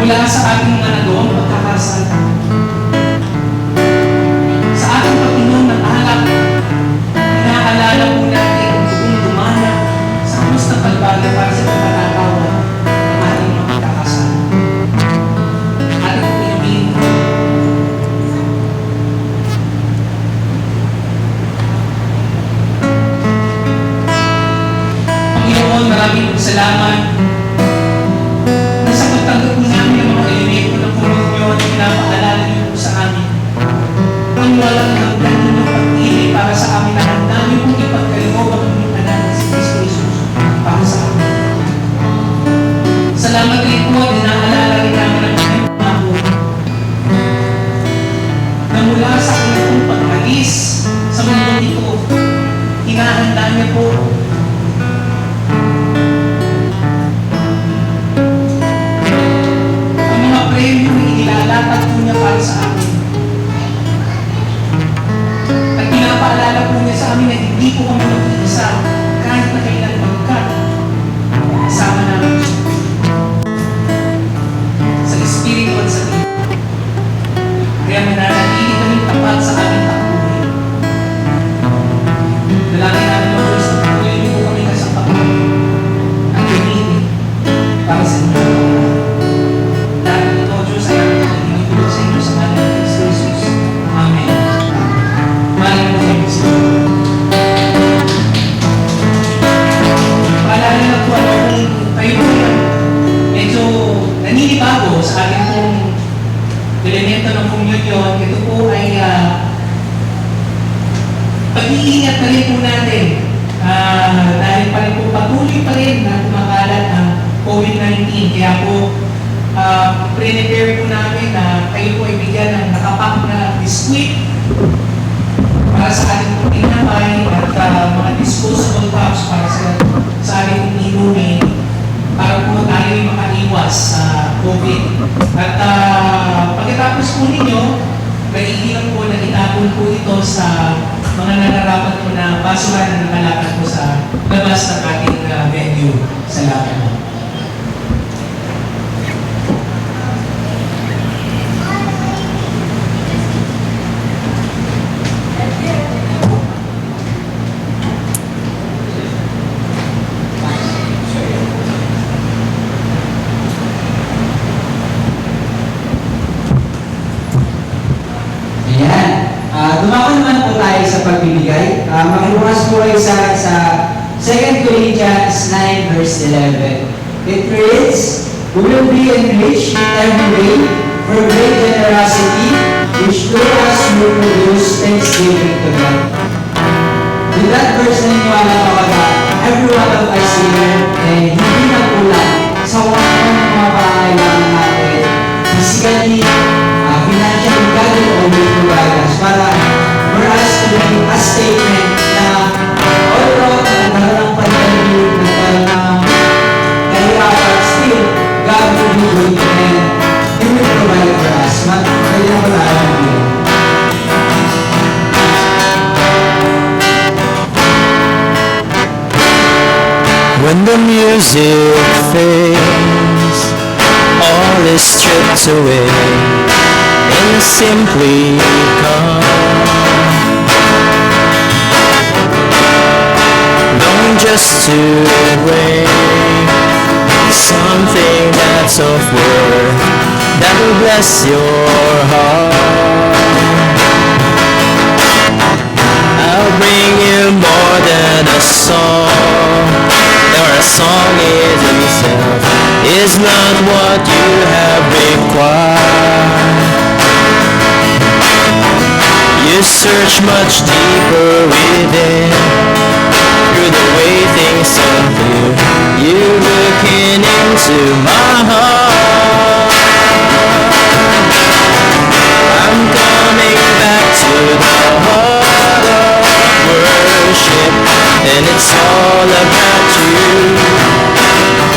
mula sa ating mga nagawang pagkakasala. Sa ating Panginoon ng alak, inaalala po natin ang bugong dumana sa krus ng Kalbaryo para sa pagkakatawa ng ating mga pagkakasala. Ating po pinipin. Panginoon, maraming salamat na sa pagtanggap po namin ang mga elemento ng pulong nyo at pinapaalala niyo po sa amin. Ang walang hanggan ninyong pag-ibig para sa amin na handa niyo pong ipagkaloob ang inyong anak si Kristo Jesus. Dadalhin po natin dahil pa rin po patuloy pa rin na kumakalat ang COVID-19. Kaya po, prepare po namin na kayo po ibigyan ng nakapak na biskuit para sa ating po tinapay at mga disposable cups para sa ating inumin para po tayo ay makaiwas sa COVID. At pagkatapos po ninyo, maiilang po na itapon po ito sa mga nararapat po na basuhan na nakalakad po sa labas ng ating venue. Salamat po. Ayan. Dumako naman po tayo sa pagbibigay. Makibukas po kayo sa 2 Corinthians 9 verse 11. It reads, "We will be enriched in every way for great generosity, which through us will produce thanksgiving to God." With that verse, naniniwala ko na every one of us here ay hindi na kulang sa kung ano ng mga pangangailangan natin. Physically, financially, God will always provide us para for us to be a statement na although nagkaroon ng pandemic, nagkaroon ng kahirapan, still, God will be good and He will provide for us. Kaya na wala namin. When the music fades, all is stripped away, and simply come. Longing just to bring something that's of worth that will bless your heart. I'll bring you more than a song, or a song is itself is not what you have required. You search much deeper within, through the way things unfold. You're looking into my heart. I'm coming back to the heart of worship, and it's all about you.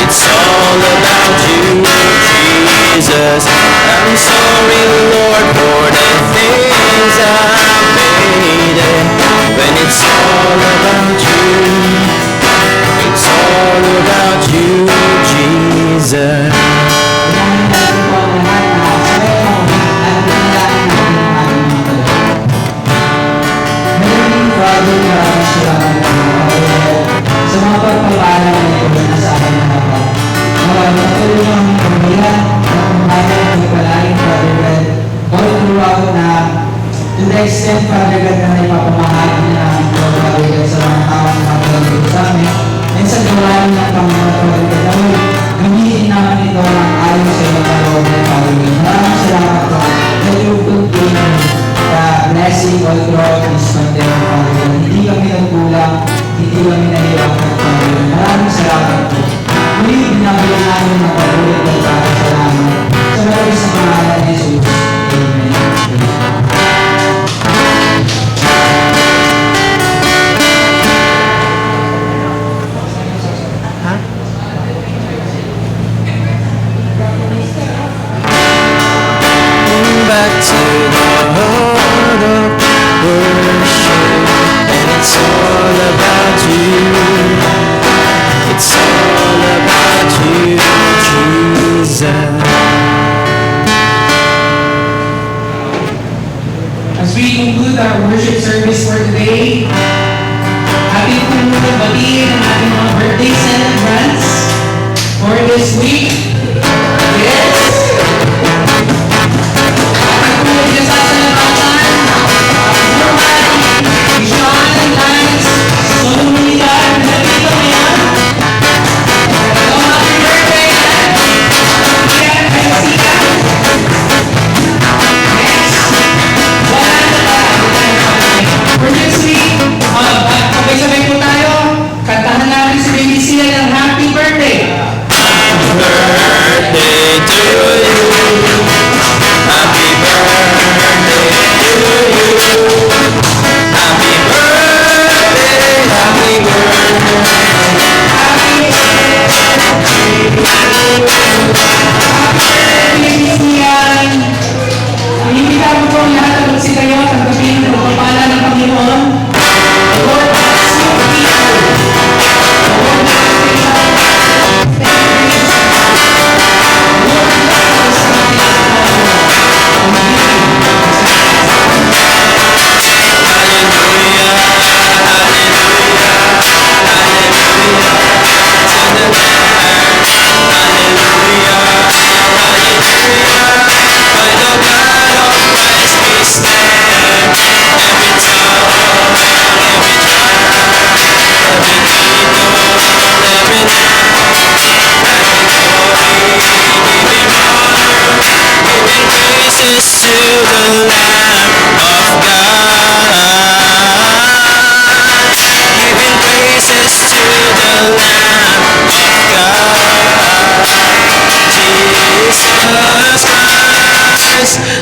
It's all about you, Jesus. I'm sorry, Lord, for the things I've made. When it's all about you, it's all about you, Jesus. Kailangan natin po ang lahat na sabay mo at pinalain natin ang ating mga kalooban. Heavenly Father, maraming salamat po sa mga pagpapala na ito na sa akin na dapat. Maraming patuloy ng aming pamilya at pamilya ng ipalain, Father God. All throughout na to the extent, Father God, na naipapamahagi na namin po, Father God, sa mga tao na nakapagod sa amin. And sa gawain ng Panginoon, Father God, na gamitin namin ito ng ayon sa iyong kaloob ng Father God. Maraming salamat po that you continue the blessing all throughout this pandemic, Father God. Hindi kami nagkulang, hindi kami nahirapan, Father God. Maraming salamat po. Muli, binabalik namin na pag-ulit ng para salamat. Sa maraming sa pangalan ni Jesus. Amen. Back to the heart of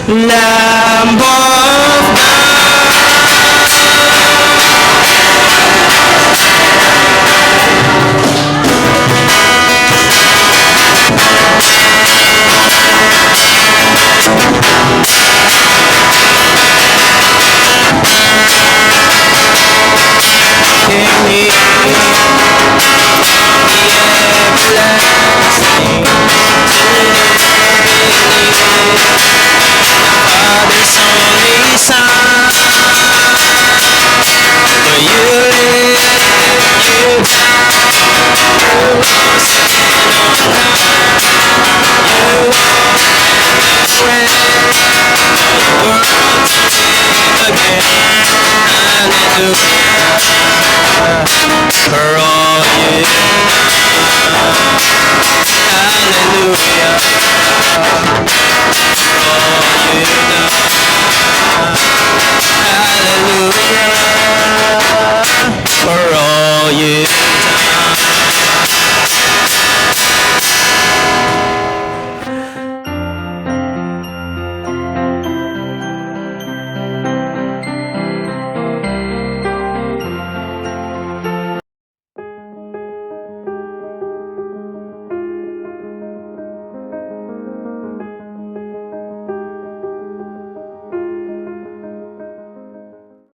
La